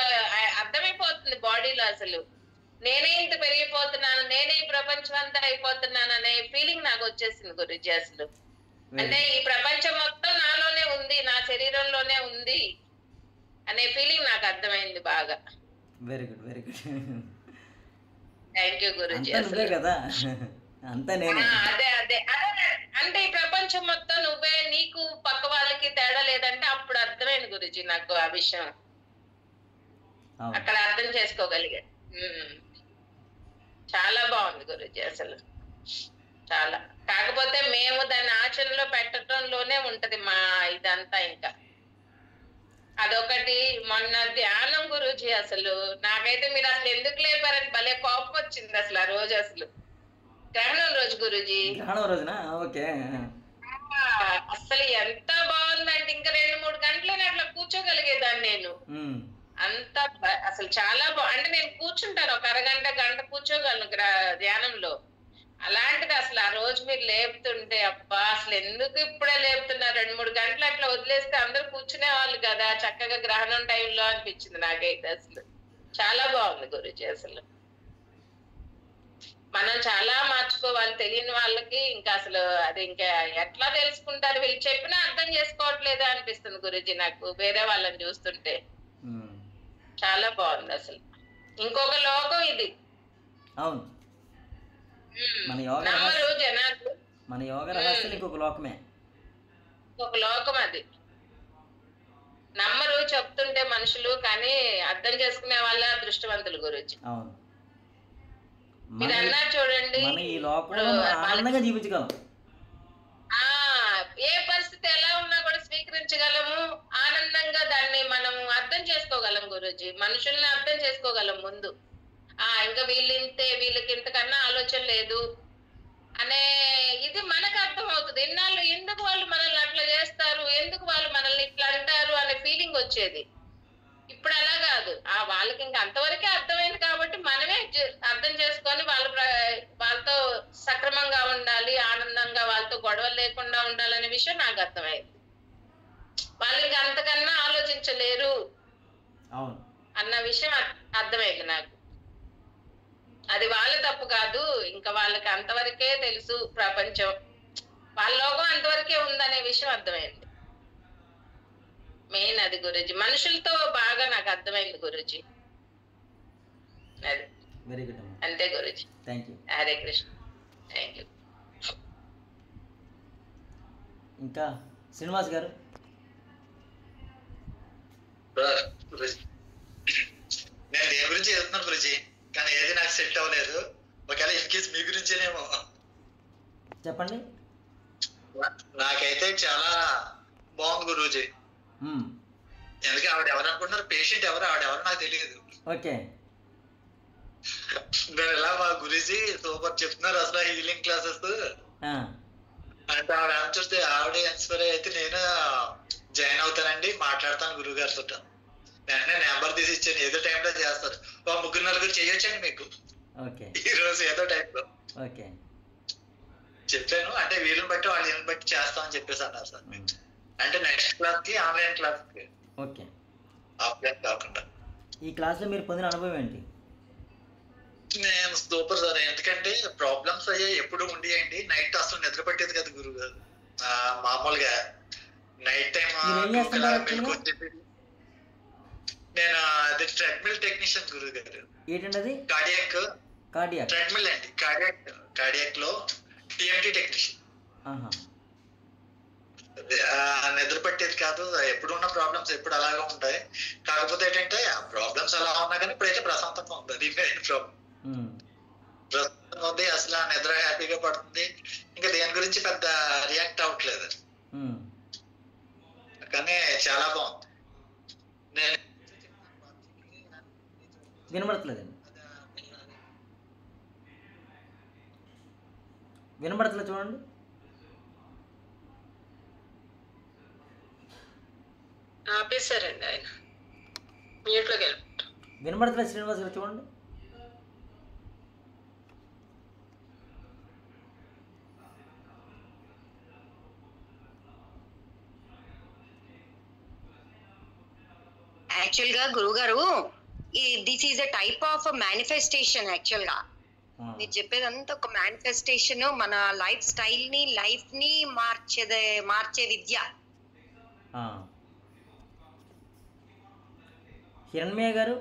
అర్థమైపోతుంది బాడీలో. అసలు నేనే ఇంత పెరిగిపోతున్నాను, నేనే ఈ ప్రపంచం అంతా అయిపోతున్నాను అనే ఫీలింగ్ నాకు వచ్చేసింది గురూజీ. అసలు అంటే ఈ ప్రపంచం మొత్తం నాలోనే ఉంది, నా శరీరంలోనే ఉంది అనే ఫీలింగ్ నాకు అర్థమైంది బాగా. Very good, very good. Thank you Guruji. కదా అదే అంటే ఈ ప్రపంచం మొత్తం నువ్వే, నీకు పక్క వాళ్ళకి తేడా లేదంటే అప్పుడు అర్థమైంది గురూజీ నాకు ఆ విషయం. అక్కడ అర్థం చేసుకోగలిగా. చాలా బాగుంది గురూజీ అసలు చాలా. కాకపోతే మేము దాన్ని ఆచరణలో పెట్టడంలోనే ఉంటది మా ఇదంతా. ఇంకా అదొకటి. మొన్న ధ్యానం గురూజీ అసలు నాకైతే మీరు అసలు ఎందుకు లేపారని భలే కోపం వచ్చింది అసలు ఆ రోజు. అసలు గ్రహణం రోజు గురూజీ, అసలు ఎంత బాగుందంటే ఇంకా 2-3 గంటలని అట్లా కూర్చోగలిగేదాన్ని నేను. అంత అసలు చాలా అంటే నేను కూర్చుంటాను ఒక అరగంట గంట కూర్చోగలను ధ్యానంలో. అలాంటిది అసలు ఆ రోజు మీరు లేపుతుంటే అబ్బా అసలు ఎందుకు ఇప్పుడే లేపుతున్నారు, 2-3 గంటలు అట్లా వదిలేస్తే అందరూ కూర్చునే వాళ్ళు కదా చక్కగా గ్రహణం టైంలో అనిపించింది నాకైతే. అసలు చాలా బాగుంది గురూజీ. అసలు మనం చాలా మార్చుకోవాలి. తెలియని వాళ్ళకి ఇంకా అసలు అది ఇంకా ఎట్లా తెలుసుకుంటారు, వీళ్ళు చెప్పినా అర్థం చేసుకోవట్లేదా అనిపిస్తుంది గురూజీ నాకు వేరే వాళ్ళని చూస్తుంటే. చాలా బాగుంది అసలు, ఇంకొక లోకం ఇది. అవును, మన యోగ నమ్మరు జనాలు, మన యోగ రహస్యం ఇంకొక లోకమే, ఒక లోకం అది. నమ్మరు చెప్తుంటే మనుషులు, కానీ అర్థం చేసుకునే వాళ్ళ అదృష్టవంతులు గురూజీ. అవును, మీరు అన్నారు చూడండి, మన ఈ లోకంలో ఆనందంగా జీవించగలం. ఏ పరిస్థితి ఎలా ఉన్నా కూడా స్వీకరించగలము, ఆనందంగా దాన్ని మనం అర్థం చేసుకోగలం గురూజీ. మనుషుల్ని అర్థం చేసుకోగలం ముందు. ఇంకా వీళ్ళింతే, వీళ్ళకి ఇంతకన్నా ఆలోచన లేదు అనే ఇది మనకు అర్థం అవుతుంది. ఇన్నాళ్ళు ఎందుకు వాళ్ళు మనల్ని అట్లా చేస్తారు, ఎందుకు వాళ్ళు మనల్ని ఇట్లా అంటారు అనే ఫీలింగ్ వచ్చేది. ఇప్పుడు అలా కాదు, వాళ్ళకి ఇంకా అంతవరకే అర్థమైంది కాబట్టి మనమే అర్థం చేసుకొని వాళ్ళతో సక్రమంగా ఉండాలి, ఆనందంగా వాళ్ళతో గొడవలు లేకుండా ఉండాలనే విషయం నాకు అర్థమైంది. వాళ్ళు ఇంకా అంతకన్నా ఆలోచించలేరు అన్న విషయం అర్థమైంది నాకు. అది వాళ్ళ తప్పు కాదు, ఇంకా వాళ్ళకి అంతవరకే తెలుసు ప్రపంచం, వాళ్ళ లోకం అంతవరకే ఉందనే విషయం అర్థమైంది. మెయిన్ అది గురూజీ, మనుషులతో బాగా నాకు అర్థమైంది గురూజీ. అది వెరీ గుడ్, అంతే Guruji. Thank you. Hare Krishna. Thank you. ఇంకా శ్రీనివాస్ గారు. నేను దేని గురించి చెప్తున్నాను గురించి, కానీ ఏది నాకు సెట్ అవ్వలేదు. ఒకవేళ ఇన్ కేసు మీ గురించేనేమో చెప్పండి. నాకైతే చాలా బాగుంది గురూజీ. ఎందుకంటే ఆవిడ ఎవరు అనుకుంటున్నారు, పేషెంట్ ఎవరు, ఆవిడెవరో నాకు తెలియదు. ఓకే, నేను ఎలా మా గురూజీ సూపర్ చెప్తున్నారు అసలు హీలింగ్ క్లాసెస్ అంటే ఆవిడ చూస్తే ఆవిడ ఇన్స్పైర్ అయితే నేను జాయిన్ అవుతానండి, మాట్లాడతాను గురువు గారితో. వెంటనే నెంబర్ తీసి ఇచ్చాను, ఏదో టైంలో చేస్తారు. 3-4 చేయొచ్చండి మీకు ఈ రోజు ఏదో టైంలో చెప్పాను. అంటే వీళ్ళని బట్టి వాళ్ళని బట్టి చేస్తామని చెప్పేసి అన్నారు సార్. అంటే నెక్స్ట్ క్లాస్ కి ఆన్లైన్ క్లాస్ కి ఆఫ్లైన్ కాకుండా. ఈ క్లాస్ లో మీరు పొందిన అనుభవం ఏంటి? నేను సూపర్ సార్. ఎందుకంటే ప్రాబ్లమ్స్ అయ్యాయి ఎప్పుడు ఉండేయండి. నైట్ అసలు నిద్ర పట్టేది కదా గురువు గారు. మామూలుగా నైట్ టైం నేను అది ట్రెడ్మిల్ టెక్నీషియన్ గురువు గారు. ఏంటండి? కార్డియాక్ ట్రెడ్మిల్ అండి. కార్డియాక్ లో టిఎంటి టెక్నీషియన్. నిద్ర పట్టేది కాదు, ఎప్పుడు ఉన్న ప్రాబ్లమ్స్ ఎప్పుడు అలాగే ఉంటాయి. కాకపోతే ఏంటంటే ఆ ప్రాబ్లమ్స్ అలా ఉన్నా కానీ ఇప్పుడైతే ప్రశాంతంగా ఉంది. అది మెయిన్ ప్రాబ్లం. ప్రశాంతంగా ఉంది, అసలు నిద్ర హ్యాపీగా పడుతుంది. ఇంకా దేని గురించి పెద్ద రియాక్ట్ అవ్వట్లేదు. కానీ చాలా బాగుంది. నేను వినబడట్లేదండి, వినబడట్లేదు చూడండి. ఆపేశారండి ఆయన, మ్యూట్లోకి వెళ్ళిపోతారు. వినబడట్లేదు శ్రీనివాస్ గారు చూడండి. యాక్చువల్ గా గురువు గారు, this is a type of manifestation. Actual గా మీరు చెప్పేదంతా ఒక మేనిఫెస్టేషన్, మన లైఫ్ స్టైల్ ని, లైఫ్ ని మార్చే విద్య. హిరణ్మయ్య గారు.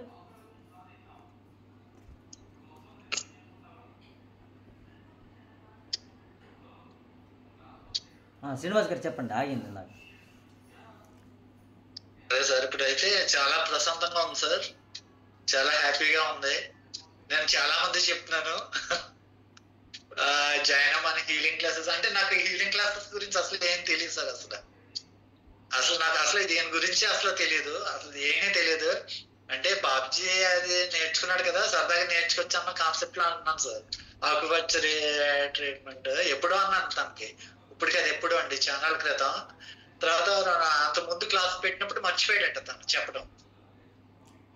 శ్రీనివాస్ గారు చెప్పండి, ఆగింది నాకు. అదే సార్, ఇప్పుడైతే చాలా ప్రశాంతంగా ఉంది సార్, చాలా హ్యాపీగా ఉంది. నేను చాలా మంది చెప్తున్నాను జాయిన్ అవ్వని హీలింగ్ క్లాసెస్. అంటే నాకు హీలింగ్ క్లాసెస్ గురించి అసలు ఏం తెలియదు సార్. అసలు నాకు అసలు దేని గురించి అసలు తెలియదు, అసలు ఏమీ తెలియదు. అంటే బాబ్జీ అది నేర్చుకున్నాడు కదా, సరదాగా నేర్చుకొచ్చి అన్న కాన్సెప్ట్ లో అంటున్నాను సార్. ఆకుపచ్చరి ట్రీట్మెంట్ ఎప్పుడో అన్నాను తనకి, ఇప్పటికి అది ఎప్పుడు అండి చాలా క్రితం. తర్వాత అంత ముందు క్లాస్ పెట్టినప్పుడు మర్చిపోయాడట తను చెప్పడం,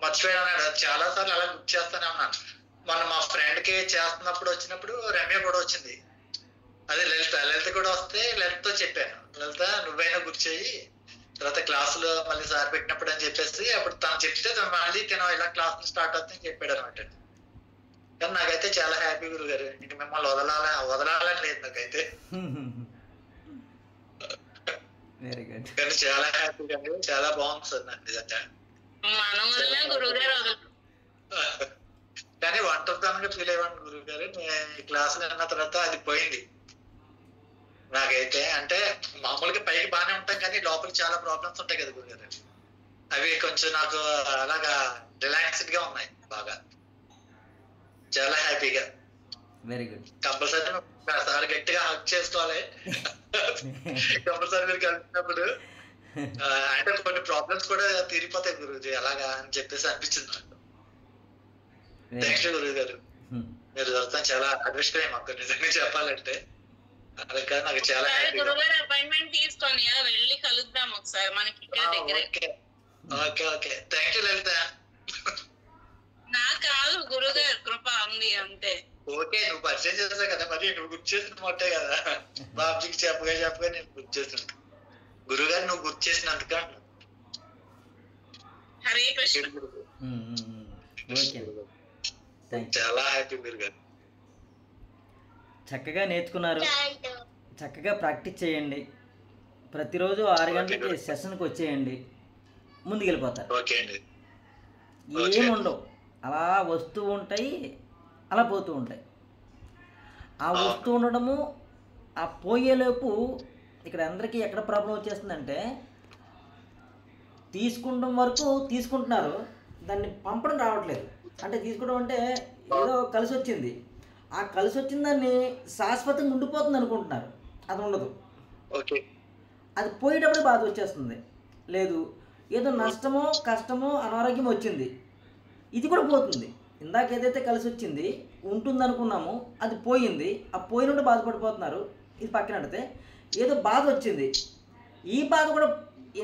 మర్చిపోయాడు అన్నాడు. చాలా సార్లు అలా గుర్తు చేస్తానే ఉన్నాను. మొన్న మా ఫ్రెండ్ కి చేస్తున్నప్పుడు వచ్చినప్పుడు రమ్య కూడా వచ్చింది, అదే లలిత కూడా వస్తే లలితతో చెప్పాను, లలిత నువ్వైనా గుర్తు చేయి, తర్వాత క్లాసులో మళ్ళీ సార్ పెట్టినప్పుడు అని చెప్పేసి అప్పుడు తను చెప్తే మళ్ళీ తను ఇలా క్లాస్ స్టార్ట్ అవుతుందని చెప్పాడు అనమాట. కానీ నాకైతే చాలా హ్యాపీ గురుగారు. ఇంక మిమ్మల్ని వదలాలని లేదు నాకైతే. Very good. కానీ చాలా హ్యాపీగా చాలా బాగుంది సార్ నాకు నిజంగా. కానీ ఒంటరితనంగా ఫీల్ అయ్యాను గురుగారు. ఈ క్లాస్ విన్న తర్వాత అది పోయింది నాకైతే. అంటే మామూలుగా పైకి బాగానే ఉంటాం కానీ లోపల చాలా ప్రాబ్లమ్స్ ఉంటాయి కదా గురుగారు. అవి కొంచెం నాకు అలాగా రిలాక్స్డ్ గా ఉన్నాయి బాగా, చాలా హ్యాపీగా. Very good. కంపల్సరీ సార్ గట్టిగా హక్ చేసుకోవాలి కంపల్సరీ మీరు కలిసినప్పుడు. అంటే కొన్ని ప్రాబ్లమ్స్ కూడా తీరిపోతాయి గురుజీ అలాగా అని చెప్పేసి అనిపించింది నాకు. థ్యాంక్ యూ గురువు గారు, మీరు దొరకడం చాలా అదృష్టమే మాకు నిజంగా చెప్పాలంటే. అలాగే నాకు చాలా అపాయింట్మెంట్ తీసుకొని వెళ్ళి కలుద్దాం ఒకసారి మనకి దగ్గర. ఓకే ఓకే, థ్యాంక్ యూ లలిత. నా కాదు గురుగారు కృప ఉంది అంతే. ఓకే, నువ్వు పరిచయం చేసావు కదా, మరి నువ్వు గుర్తు చేసిన మొట్టే కదా బాబుజీకి చెప్పగా నేను గుర్తు చేసిన. గురుగారు నువ్వు గుర్తు చేసినందుకు హరే కృష్ణ. చాలా హ్యాపీ గురుగారు. చక్కగా నేర్చుకున్నారు, చక్కగా ప్రాక్టీస్ చేయండి. ప్రతిరోజు 6 గంటలకి సెషన్కి వచ్చేయండి, ముందుకెళ్ళిపోతారు. ఏముండవు, అలా వస్తూ ఉంటాయి, అలా పోతూ ఉంటాయి. ఆ వస్తూ ఉండడము, ఆ పోయేలోపు ఇక్కడ అందరికీ ఎక్కడ ప్రాబ్లం వచ్చేస్తుందంటే తీసుకుంటాం వరకు తీసుకుంటున్నారు, దాన్ని పంపడం రావట్లేదు. అంటే తీసుకోవడం అంటే ఏదో కలిసి వచ్చింది, ఆ కలిసి వచ్చిన దాన్ని శాశ్వతంగా ఉండిపోతుంది అనుకుంటున్నారు. అది ఉండదు. అది పోయేటప్పుడు బాధ వచ్చేస్తుంది. లేదు, ఏదో నష్టమో కష్టమో అనారోగ్యం వచ్చింది, ఇది కూడా పోతుంది. ఇందాక ఏదైతే కలిసి వచ్చింది ఉంటుంది అనుకున్నామో అది పోయింది, ఆ పోయినట్టు బాధపడిపోతున్నారు. ఇది పక్కన పెడితే ఏదో బాధ వచ్చింది, ఈ బాధ కూడా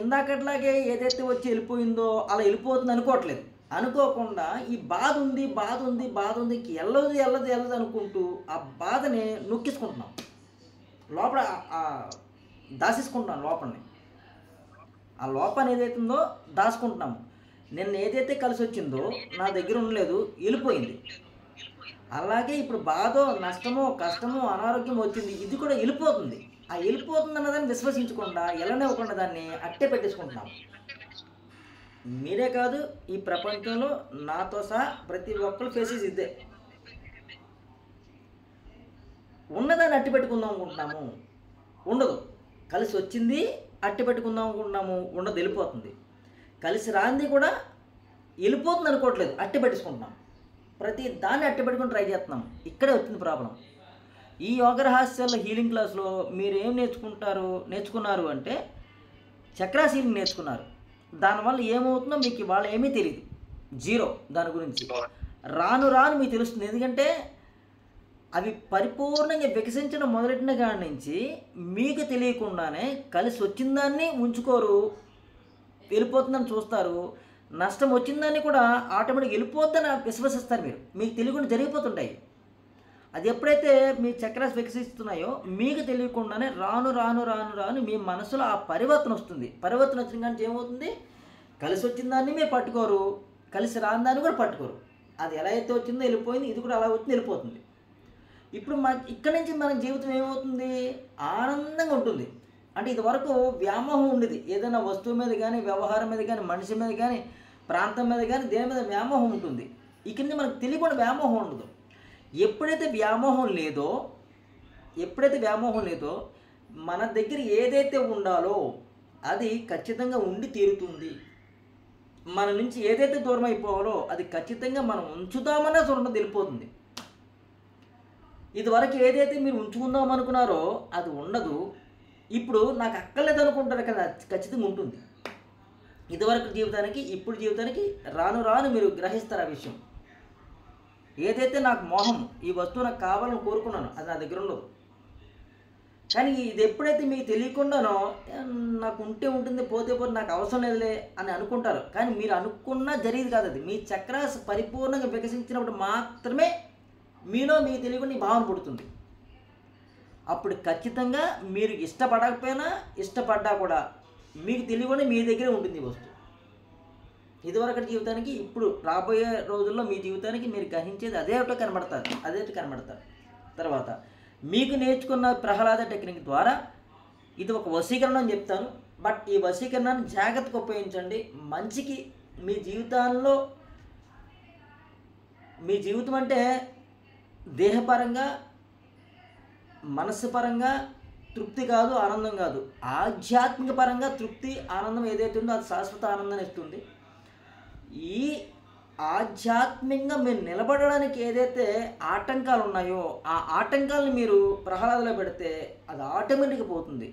ఇందాకట్లాగే ఏదైతే వచ్చి వెళ్ళిపోయిందో అలా వెళ్ళిపోతుంది అనుకోవట్లేదు. అనుకోకుండా ఈ బాధ ఉంది బాధ ఉంది బాధ ఉంది వెళ్ళదు అనుకుంటూ ఆ బాధని నొక్కించుకుంటున్నాం, లోపల దాచేసుకుంటున్నాం. లోపలని ఆ లోపం ఏదైతే ఉందో దాచుకుంటున్నాము. నిన్న ఏదైతే కలిసి వచ్చిందో నా దగ్గర ఉండలేదు, వెళ్ళిపోయింది. అలాగే ఇప్పుడు బాధో నష్టమో కష్టమో అనారోగ్యం వచ్చింది, ఇది కూడా వెళ్ళిపోతుంది. ఆ వెళ్ళిపోతుంది అన్నదాన్ని విశ్వసించకుండా వెళ్ళనివ్వకుండా దాన్ని అట్టే పెట్టేసుకుంటున్నాం. మీరే కాదు, ఈ ప్రపంచంలో నాతో సహా ప్రతి ఒక్కరు ఫేసెస్ ఇదే. ఉన్నదాన్ని అట్టి పెట్టుకుందాం అనుకుంటున్నాము, ఉండదు. కలిసి వచ్చింది అట్టి పెట్టుకుందాం అనుకుంటున్నాము, ఉండదు, వెళ్ళిపోతుంది. కలిసి రాంది కూడా వెళ్ళిపోతుంది అనుకోవట్లేదు, అట్టి పెట్టేసుకుంటున్నాం. ప్రతి దాన్ని అట్టి పెట్టుకుని ట్రై చేస్తున్నాం. ఇక్కడే వచ్చింది ప్రాబ్లం. ఈ యోగ రహస్యాల హీలింగ్ క్లాస్లో మీరు ఏం నేర్చుకున్నారు అంటే చక్రాస్ హీలింగ్ నేర్చుకున్నారు. దానివల్ల ఏమవుతుందో మీకు ఇవాళ ఏమీ తెలియదు, జీరో దాని గురించి. రాను రాను మీకు తెలుస్తుంది. ఎందుకంటే అవి పరిపూర్ణంగా వికసించడం మొదలెట్టిన కాడి నుంచి మీకు తెలియకుండానే కలిసి వచ్చిందాన్ని ఉంచుకోరు, వెళ్ళిపోతుందని చూస్తారు. నష్టం వచ్చిందాన్ని కూడా ఆటోమేటిక్గా వెళ్ళిపోద్దని విశ్వసిస్తారు. మీకు తెలియకుండా జరిగిపోతుంటాయి. అది ఎప్పుడైతే మీ చక్రాస్ వికసిస్తున్నాయో మీకు తెలియకుండానే రాను రాను రాను రాను మీ మనసులో ఆ పరివర్తన వస్తుంది. పరివర్తన వచ్చిన కానీ ఏమవుతుంది, కలిసి వచ్చిన దాన్ని మీరు పట్టుకోరు, కలిసి రాని దాన్ని కూడా పట్టుకోరు. అది ఎలా అయితే వచ్చిందో వెళ్ళిపోయింది, ఇది కూడా అలా వచ్చింది వెళ్ళిపోతుంది. ఇప్పుడు ఇక్కడి నుంచి మన జీవితం ఏమవుతుంది, ఆనందంగా ఉంటుంది. అంటే ఇది వరకు వ్యామోహం ఉండేది, ఏదైనా వస్తువు మీద కానీ వ్యవహారం మీద కానీ మనిషి మీద కానీ ప్రాంతం మీద కానీ దేని మీద వ్యామోహం ఉంటుంది. ఇక్కడి నుంచి మనకు తెలియకుండా వ్యామోహం ఉండదు. ఎప్పుడైతే వ్యామోహం లేదో మన దగ్గర ఏదైతే ఉండాలో అది ఖచ్చితంగా ఉండి తీరుతుంది. మన నుంచి ఏదైతే దూరం అయిపోవాలో అది ఖచ్చితంగా మనం ఉంచుదామన్నా చూడండి వెళ్ళిపోతుంది. ఇదివరకు ఏదైతే మీరు ఉంచుకుందాం అనుకున్నారో అది ఉండదు. ఇప్పుడు నాకు అక్కర్లేదు అనుకుంటారు కదా, ఖచ్చితంగా ఉంటుంది. ఇదివరకు జీవితానికి ఇప్పుడు జీవితానికి రాను రాను మీరు గ్రహిస్తారు ఆ విషయం. ఏదైతే నాకు మోహం, ఈ వస్తువు నాకు కావాలని కోరుకున్నాను, అది నా దగ్గర ఉండదు. కానీ ఇది ఎప్పుడైతే మీకు తెలియకుండానో నాకు ఉంటే ఉంటుంది, పోతే పోతే నాకు అవసరం లేదులే అని అనుకుంటారు. కానీ మీరు అనుకున్నా జరిగేది కాదు. అది మీ చక్రాస్ పరిపూర్ణంగా వికసించినప్పుడు మాత్రమే మీలో మీకు తెలియకుండా ఈ భావన పుడుతుంది. అప్పుడు ఖచ్చితంగా మీరు ఇష్టపడకపోయినా ఇష్టపడ్డా కూడా మీకు తెలియకుండా మీ దగ్గరే ఉంటుంది ఈ వస్తువు. ఇదివరకటి జీవితానికి ఇప్పుడు రాబోయే రోజుల్లో మీ జీవితానికి మీరు గ్రహించేది అదేటో కనబడతారు. తర్వాత మీకు నేర్చుకున్న ప్రహ్లాద టెక్నిక్ ద్వారా ఇది ఒక వశీకరణ అని చెప్తాను. బట్ ఈ వశీకరణాన్ని జాగ్రత్తగా ఉపయోగించండి. మంచికి మీ జీవితాల్లో, మీ జీవితం అంటే దేహపరంగా మనస్సు పరంగా తృప్తి కాదు, ఆనందం కాదు, ఆధ్యాత్మిక పరంగా తృప్తి ఆనందం ఏదైతే ఉందో అది శాశ్వత ఆనందాన్ని ఇస్తుంది. ఈ ఆధ్యాత్మికంగా మీరు నిలబడడానికి ఏదైతే ఆటంకాలు ఉన్నాయో ఆ ఆటంకాలను మీరు ప్రహ్లాదలో పెడితే అది ఆటోమేటిక్గా పోతుంది.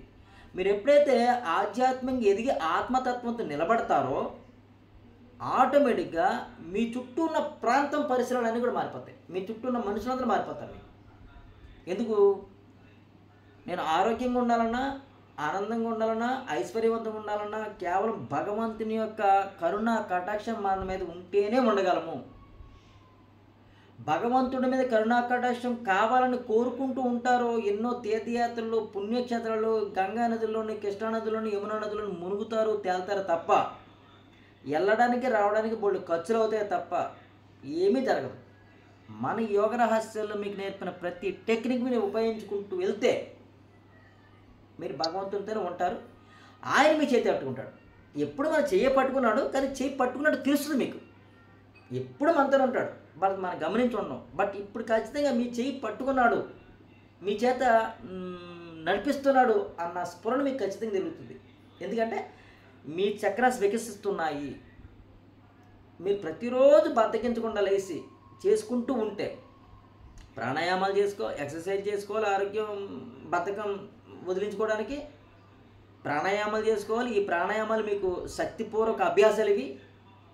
మీరు ఎప్పుడైతే ఆధ్యాత్మికంగా ఎదిగి ఆత్మతత్వంతో నిలబడతారో ఆటోమేటిక్గా మీ చుట్టూ ఉన్న ప్రాంతం పరిసరాలన్నీ కూడా మారిపోతాయి. మీ చుట్టూ ఉన్న మనుషులందరూ మారిపోతారు. ఎందుకు? నేను ఆరోగ్యంగా ఉండాలన్నా, ఆనందంగా ఉండాలన్నా, ఐశ్వర్యవంతంగా ఉండాలన్నా కేవలం భగవంతుని యొక్క కరుణ కటాక్షం మన మీద ఉంటేనే ఉండగలము. భగవంతుడి మీద కరుణా కటాక్షం కావాలని కోరుకుంటూ ఉంటారో ఎన్నో తీర్థయాత్రలు, పుణ్యక్షేత్రాలు, గంగా నదుల్లోని, కృష్ణా నదుల్లోని, యమునా నదులను మునుగుతారు, తేల్తారు తప్ప వెళ్ళడానికి రావడానికి బోళ్ళు ఖర్చులు అవుతాయి తప్ప ఏమీ జరగదు. మన యోగ రహస్యాల్లో మీకు నేర్పిన ప్రతి టెక్నిక్ మీరు ఉపయోగించుకుంటూ వెళ్తే మీరు భగవంతుడితోనే ఉంటారు. ఆయన మీ చేతి పట్టుకుంటాడు. ఎప్పుడు మన చెయ్యి పట్టుకున్నాడు, కానీ చెయ్యి పట్టుకున్నాడు తెలుస్తుంది మీకు. ఎప్పుడు మనతోనే ఉంటాడు, మనం గమనించి ఉన్నాం. బట్ ఇప్పుడు ఖచ్చితంగా మీ చెయ్యి పట్టుకున్నాడు, మీ చేత నడిపిస్తున్నాడు అన్న స్ఫురణ మీకు ఖచ్చితంగా తెలుగుతుంది. ఎందుకంటే మీ చక్రాస్ వికసిస్తున్నాయి. మీరు ప్రతిరోజు బద్దకించకుండా లేచి చేసుకుంటూ ఉంటే ప్రాణాయామాలు ఎక్సర్సైజ్ చేసుకోవాలి. ఆరోగ్యం బద్ధకం వదిలించుకోవడానికి ప్రాణాయామాలు చేసుకోవాలి. ఈ ప్రాణాయామాలు మీకు శక్తిపూర్వక అభ్యాసాలు. ఇవి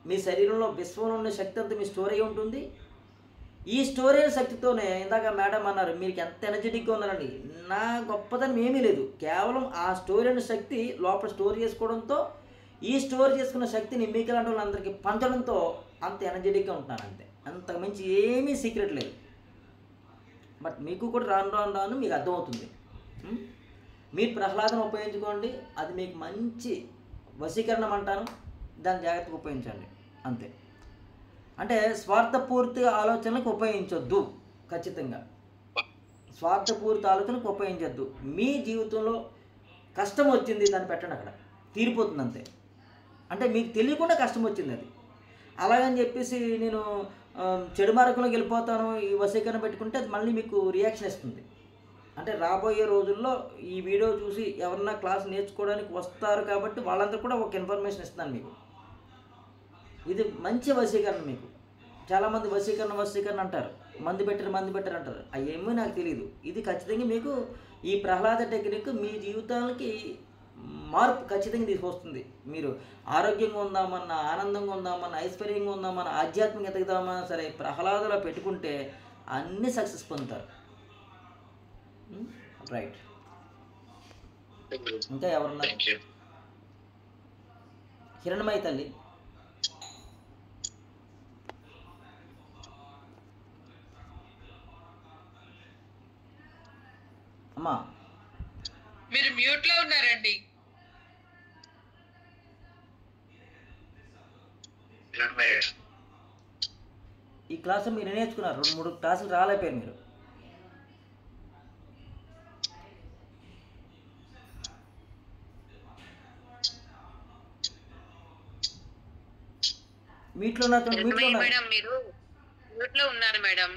మీ శరీరంలో విశ్వంలో ఉన్న శక్తి అంతా మీ స్టోర్ అయి ఉంటుంది. ఈ స్టోర్ అయిన శక్తితోనే ఇందాక మేడం అన్నారు మీకు ఎంత ఎనర్జెటిక్గా ఉన్నారండి. నా గొప్పతనం ఏమీ లేదు, కేవలం ఆ స్టోర్ అయిన శక్తి లోపల స్టోర్ చేసుకోవడంతో, ఈ స్టోర్ చేసుకున్న శక్తిని మీకు లాంటి వాళ్ళందరికీ పంచడంతో అంత ఎనర్జెటిక్గా ఉంటున్నాను. అంతే, అంతకు మించి ఏమీ సీక్రెట్ లేదు. బట్ మీకు కూడా రాను మీకు అర్థమవుతుంది. మీరు ప్రహ్లాదం ఉపయోగించుకోండి, అది మీకు మంచి వశీకరణం అంటాను. దాన్ని జాగ్రత్తగా ఉపయోగించండి అంతే. అంటే స్వార్థపూర్తి ఆలోచనలకు ఉపయోగించొద్దు. ఖచ్చితంగా స్వార్థపూర్తి ఆలోచనలకు ఉపయోగించొద్దు. మీ జీవితంలో కష్టం వచ్చింది, దాన్ని పెట్టండి, అక్కడ తీరిపోతుంది అంతే. అంటే మీకు తెలియకుండా కష్టం వచ్చింది అది. అలాగని చెప్పేసి నేను చెడు మార్గంలోకి వెళ్ళిపోతాను ఈ వశీకరణ పెట్టుకుంటే అది మళ్ళీ మీకు రియాక్షన్ ఇస్తుంది. అంటే రాబోయే రోజుల్లో ఈ వీడియో చూసి ఎవరన్నా క్లాస్ నేర్చుకోవడానికి వస్తారు కాబట్టి వాళ్ళందరూ కూడా ఒక ఇన్ఫర్మేషన్ ఇస్తున్నాను మీకు. ఇది మంచి వశీకరణ. మీకు చాలామంది వశీకరణ అంటారు, మందు పెట్టారు అంటారు. అవేమీ నాకు తెలియదు. ఇది ఖచ్చితంగా మీకు ఈ ప్రహ్లాద టెక్నిక్ మీ జీవితానికి మార్పు ఖచ్చితంగా తీసుకొస్తుంది. మీరు ఆరోగ్యంగా ఉందామన్నా, ఆనందంగా ఉందామన్నా, ఐశ్వర్యంగా ఉందామన్నా, ఆధ్యాత్మిక ఎదగదామన్నా సరే ప్రహ్లాదలో పెట్టుకుంటే అన్నీ సక్సెస్ పొందుతారు. రైట్. ఇంకా ఎవరున్నారు? హిరణ్మయి తల్లి. అమ్మా మీరు మ్యూట్ లో ఉన్నారండి. ఈ క్లాసు మీరు నేర్చుకున్నారు, 2-3 క్లాసులు రాలేకపోయారు మీరు. మీట్లో మేడం మీరు మ్యూట్ లో ఉన్నారు మేడం.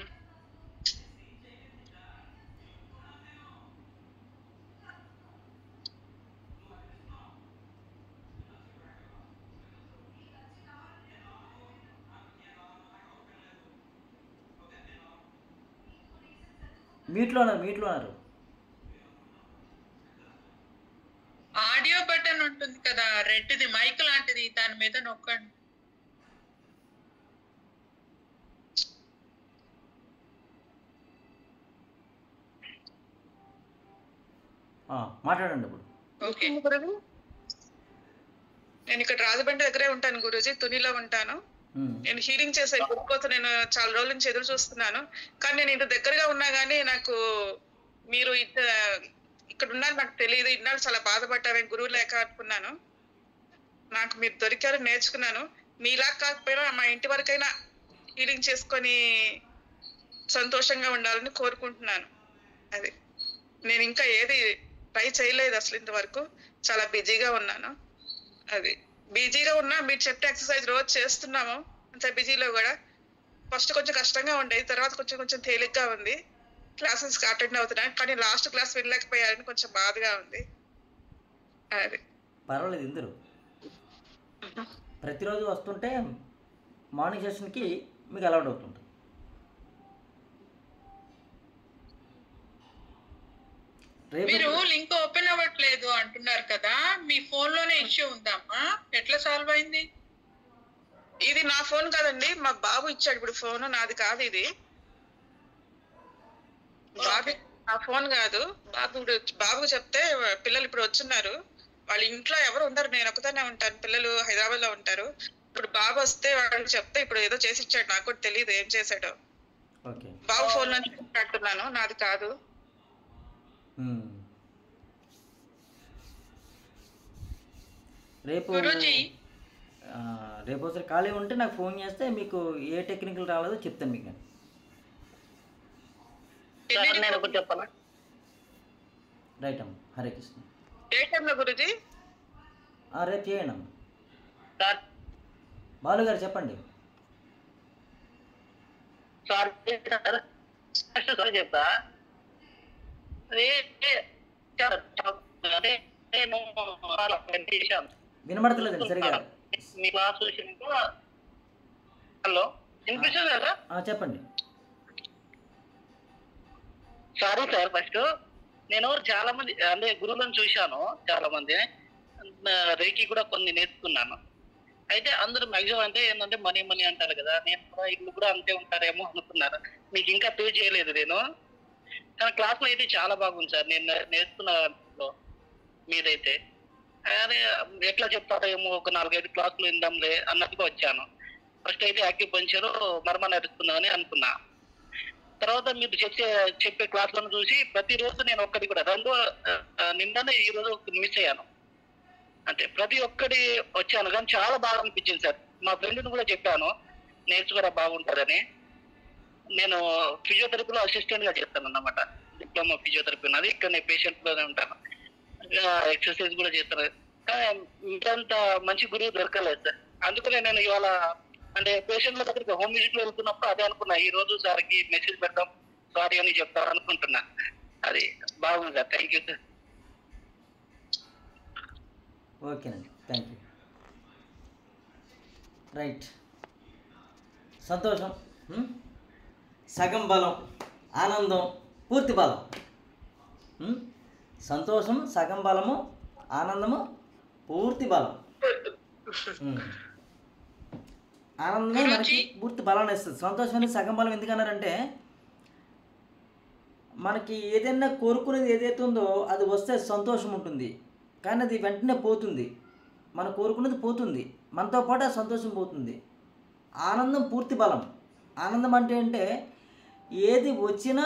మీట్లో ఉన్నారు. ఆడియో బటన్ ఉంటుంది కదా, రెడ్ది మైక్ లాంటిది, దాని మీద నొక్కండి. మాట్లాడండి ఇప్పుడు. ఓకే, నేను ఇక్కడ రాజబండి దగ్గరే ఉంటాను గురూజీ, తునిలో ఉంటాను. నేను హీలింగ్ చేసే గురు కోసం నేను చాలా రోజుల నుంచి ఎదురు చూస్తున్నాను. కానీ నేను ఇంత దగ్గరగా ఉన్నా గానీ నాకు మీరు ఇక్కడ ఉన్నారు నాకు తెలియదు. ఇన్నాళ్ళు చాలా బాధపడ్డాను, గురువు లేక అనుకున్నాను. నాకు మీరు దొరికారు, నేర్చుకున్నాను. మీలా కాకపోయినా మా ఇంటి వరకైనా హీలింగ్ చేసుకొని సంతోషంగా ఉండాలని కోరుకుంటున్నాను. అది నేను ఇంకా ఏది ట్రై చేయలేదు అసలు ఇంతవరకు. చాలా బిజీగా ఉన్నాను. అది బిజీగా ఉన్నా మీరు చెప్పే ఎక్సర్సైజ్ రోజు చేస్తున్నాము. అంత బిజీలో కూడా ఫస్ట్ కొంచెం కష్టంగా ఉండేది, తర్వాత కొంచెం కొంచెం తేలిగ్గా ఉంది. క్లాసెస్ అటెండ్ అవుతున్నాను, కానీ లాస్ట్ క్లాస్ వెళ్ళలేకపోయారని కొంచెం బాధగా ఉంది. అది పర్వాలేదు, ఇందరు ప్రతిరోజు వస్తుంటే మార్నింగ్ సెషన్కి మీకు అలౌట్ అవుతుంది. మీరు లింక్ ఓపెన్ అవ్వట్లేదు అంటున్నారు కదా, మీ ఫోన్ లోనే ఇష్యూ ఉందమ్మా? ఎట్లా సాల్వ్ అయింది? ఇది నా ఫోన్ కాదండి, మా బాబు ఇచ్చాడు ఇప్పుడు ఫోన్, నాది కాదు ఇది. బాబు నా ఫోన్ కాదు, బాబుకు చెప్తే పిల్లలు ఇప్పుడు వచ్చున్నారు, వాళ్ళ ఇంట్లో ఎవరు ఉండరు, నేను ఒకదానే ఉంటాను, పిల్లలు హైదరాబాద్ లో ఉంటారు. ఇప్పుడు బాబు వస్తే వాళ్ళు చెప్తే ఇప్పుడు ఏదో చేసి ఇచ్చాడు, నాకు కూడా తెలియదు ఏం చేశాడో. బాబు ఫోన్ నుంచి అంటున్నాను, నాది కాదు. రేపు ఒకసారి ఖాళీ ఉంటే నాకు ఫోన్ చేస్తే మీకు ఏ టెక్నికల్ రాలేదో చెప్తాను మీకు. చెప్పనా? రైట్ అమ్మ, హరే కృష్ణ. ఏ టైంలో గురుజీ? రేపు చేయండి అమ్మ. బాలు గారు చెప్పండి. చెప్తా. వినబడతలేదండి సరిగా. మీ క్లాస్ చూసినాక హలో వినిపిస్తుంది కదా? చెప్పండి. సారీ సార్, ఫస్ట్ నేను చాలా మంది అంటే గురువులను చూశాను, చాలా మంది రేకి కూడా కొన్ని నేర్చుకున్నాను. అయితే అందరూ మ్యాక్సిమం అంటే ఏంటంటే మనీ మనీ అంటారు కదా, నేను కూడా ఇల్లు కూడా అంతే ఉంటారేమో అనుకున్నాను. మీకు ఇంకా పే చేయలేదు నేను, కానీ క్లాస్లో అయితే చాలా బాగుంది సార్. నేను నేర్చుకున్న మీదైతే అదే ఎట్లా చెప్తారో ఏమో, ఒక 4-5 క్లాసులు విందాంలే అన్నట్టుగా వచ్చాను. ఫస్ట్ అయితే యాక్యుపంక్చర్ మర్మ నేర్చుకుందామని అనుకున్నా. తర్వాత మీరు చెప్పే క్లాసులను చూసి ప్రతిరోజు నేను ఒక్కటి కూడా నిన్ననే ఈ రోజు మిస్ అయ్యాను. అంటే ప్రతి ఒక్కటి వచ్చాను, కానీ చాలా బాగా అనిపించింది సార్. మా ఫ్రెండ్ని కూడా చెప్పాను నేర్చుకోరా బాగుంటుందని. నేను ఫిజియోథెరపీలో అసిస్టెంట్ గా చేస్తాను అన్నమాట, డిప్లొమా ఫిజియోథెరపీ ఉన్నది. ఇక్కడ నేను పేషెంట్ లోనే ఉంటాను, ఎక్సర్సైజ్ కూడా చేస్తాను. ఇంతంత మంచి గురువు దొరకలేదు సార్. అందుకనే నేను ఇవాళ అంటే పేషెంట్ల దగ్గరికి హోమ్ విజిట్ లో వెళ్తున్నప్పుడు అదే అనుకున్నా, ఈ రోజు సార్కి మెసేజ్ పెడతాం, సారీ అని చెప్తాను అనుకుంటున్నా. అది బాగుంది సార్, థ్యాంక్ యూ సార్. ఓకేనండి, థ్యాంక్ యూ. రైట్, సంతోషం. సగం బలం, ఆనందం పూర్తి బలం. సంతోషం సగం బలము, ఆనందము పూర్తి బలం. ఆనందమే మనకి పూర్తి బలాన్ని ఇస్తుంది. సంతోషం అనేది సగం బలం. ఎందుకన్నారంటే మనకి ఏదైనా కోరుకునేది ఏదైతే ఉందో అది వస్తే సంతోషం ఉంటుంది, కానీ అది వెంటనే పోతుంది. మనం కోరుకునేది పోతుంది, మనతో పాటు ఆ సంతోషం పోతుంది. ఆనందం పూర్తి బలం. ఆనందం అంటే ఏది వచ్చినా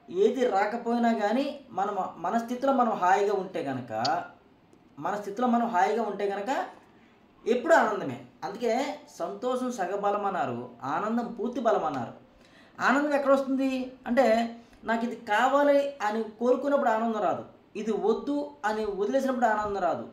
ఏది రాకపోయినా కానీ మన స్థితిలో మనం హాయిగా ఉంటే కనుక ఎప్పుడు ఆనందమే. అందుకే సంతోషం సగబలం అన్నారు, ఆనందం పూర్తి బలం అన్నారు. ఆనందం ఎక్కడ వస్తుంది అంటే నాకు ఇది కావాలి అని కోరుకున్నప్పుడు ఆనందం రాదు, ఇది వద్దు అని వదిలేసినప్పుడు ఆనందం రాదు.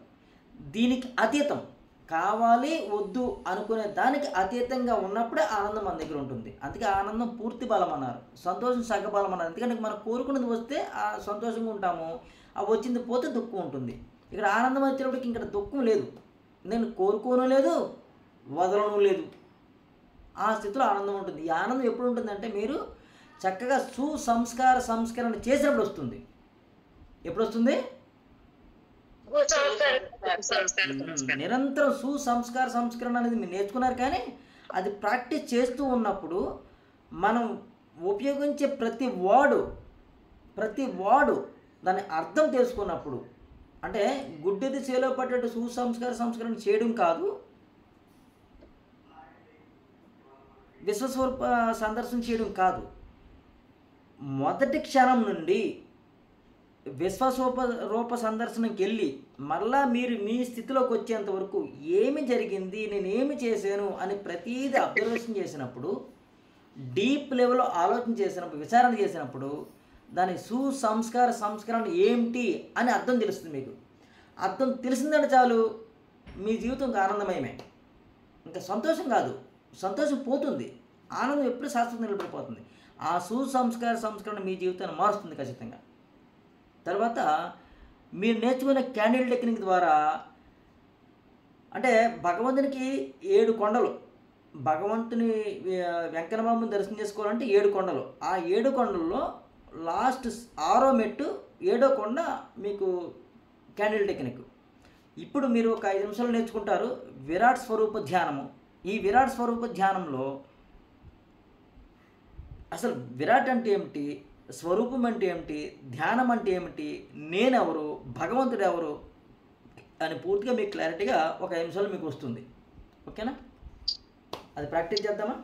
దీనికి అతీతం, కావాలి వద్దు అనుకునే దానికి అతీతంగా ఉన్నప్పుడే ఆనందం మన దగ్గర ఉంటుంది. అందుకే ఆనందం పూర్తి బలం అన్నారు, సంతోషం సగబలం అన్నారు. ఎందుకంటే మనం కోరుకున్నది వస్తే ఆ సంతోషంగా ఉంటాము, ఆ వచ్చింది పోతే దుఃఖం ఉంటుంది. ఇక్కడ ఆనందం వచ్చినప్పటికి ఇక్కడ దుఃఖం లేదు, నేను కోరుకోను లేదు, వదలను లేదు, ఆ స్థితిలో ఆనందం ఉంటుంది. ఈ ఆనందం ఎప్పుడు ఉంటుందంటే మీరు చక్కగా సంస్కరణ చేసినప్పుడు వస్తుంది. ఎప్పుడు వస్తుంది? నిరంతరం సంస్కరణ అనేది మీరు నేర్చుకున్నారు, కానీ అది ప్రాక్టీస్ చేస్తూ ఉన్నప్పుడు మనం ఉపయోగించే ప్రతి వాడు దాని అర్థం తెలుసుకున్నప్పుడు, అంటే గుడ్డిది చేలో పట్టేట్టు సంస్కరణ చేయడం కాదు, విశ్వస్వరూప సందర్శన చేయడం కాదు. మొదటి క్షణం నుండి రూప సందర్శనంకి వెళ్ళి మళ్ళా మీరు మీ స్థితిలోకి వచ్చేంత వరకు ఏమి జరిగింది, నేను ఏమి చేశాను అని ప్రతీది అబ్జర్వేషన్ చేసినప్పుడు, డీప్ లెవెల్లో ఆలోచన చేసినప్పుడు, విచారణ చేసినప్పుడు దాని సంస్కరణ ఏమిటి అని అర్థం తెలుస్తుంది. మీకు అర్థం తెలిసిందంటే చాలు మీ జీవితం ఆనందమయమే. ఇంకా సంతోషం కాదు, సంతోషం పోతుంది, ఆనందం ఎప్పుడు శాశ్వతంగా నిలబడిపోతుంది. ఆ సంస్కరణ మీ జీవితాన్ని మారుస్తుంది ఖచ్చితంగా. తర్వాత మీరు నేర్చుకునే క్యాండిల్ టెక్నిక్ ద్వారా, అంటే భగవంతునికి 7 కొండలు, భగవంతుని వెంకన్నబాబుని దర్శనం చేసుకోవాలంటే 7 కొండలు. ఆ 7 కొండల్లో లాస్ట్ 6వ మెట్టు 7వ కొండ మీకు క్యాండిల్ టెక్నిక్. ఇప్పుడు మీరు ఒక 5 నిమిషాలు నేర్చుకుంటారు విరాట్ స్వరూప ధ్యానము. ఈ విరాట్ స్వరూప ధ్యానంలో అసలు విరాట్ అంటే ఏమిటి, స్వరూపం అంటే ఏమిటి, ధ్యానం అంటే ఏమిటి, నేనెవరు, భగవంతుడు ఎవరు అని పూర్తిగా మీకు క్లారిటీగా ఒక 5 నిమిషాలు మీకు వస్తుంది. ఓకేనా? అది ప్రాక్టీస్ చేద్దామా?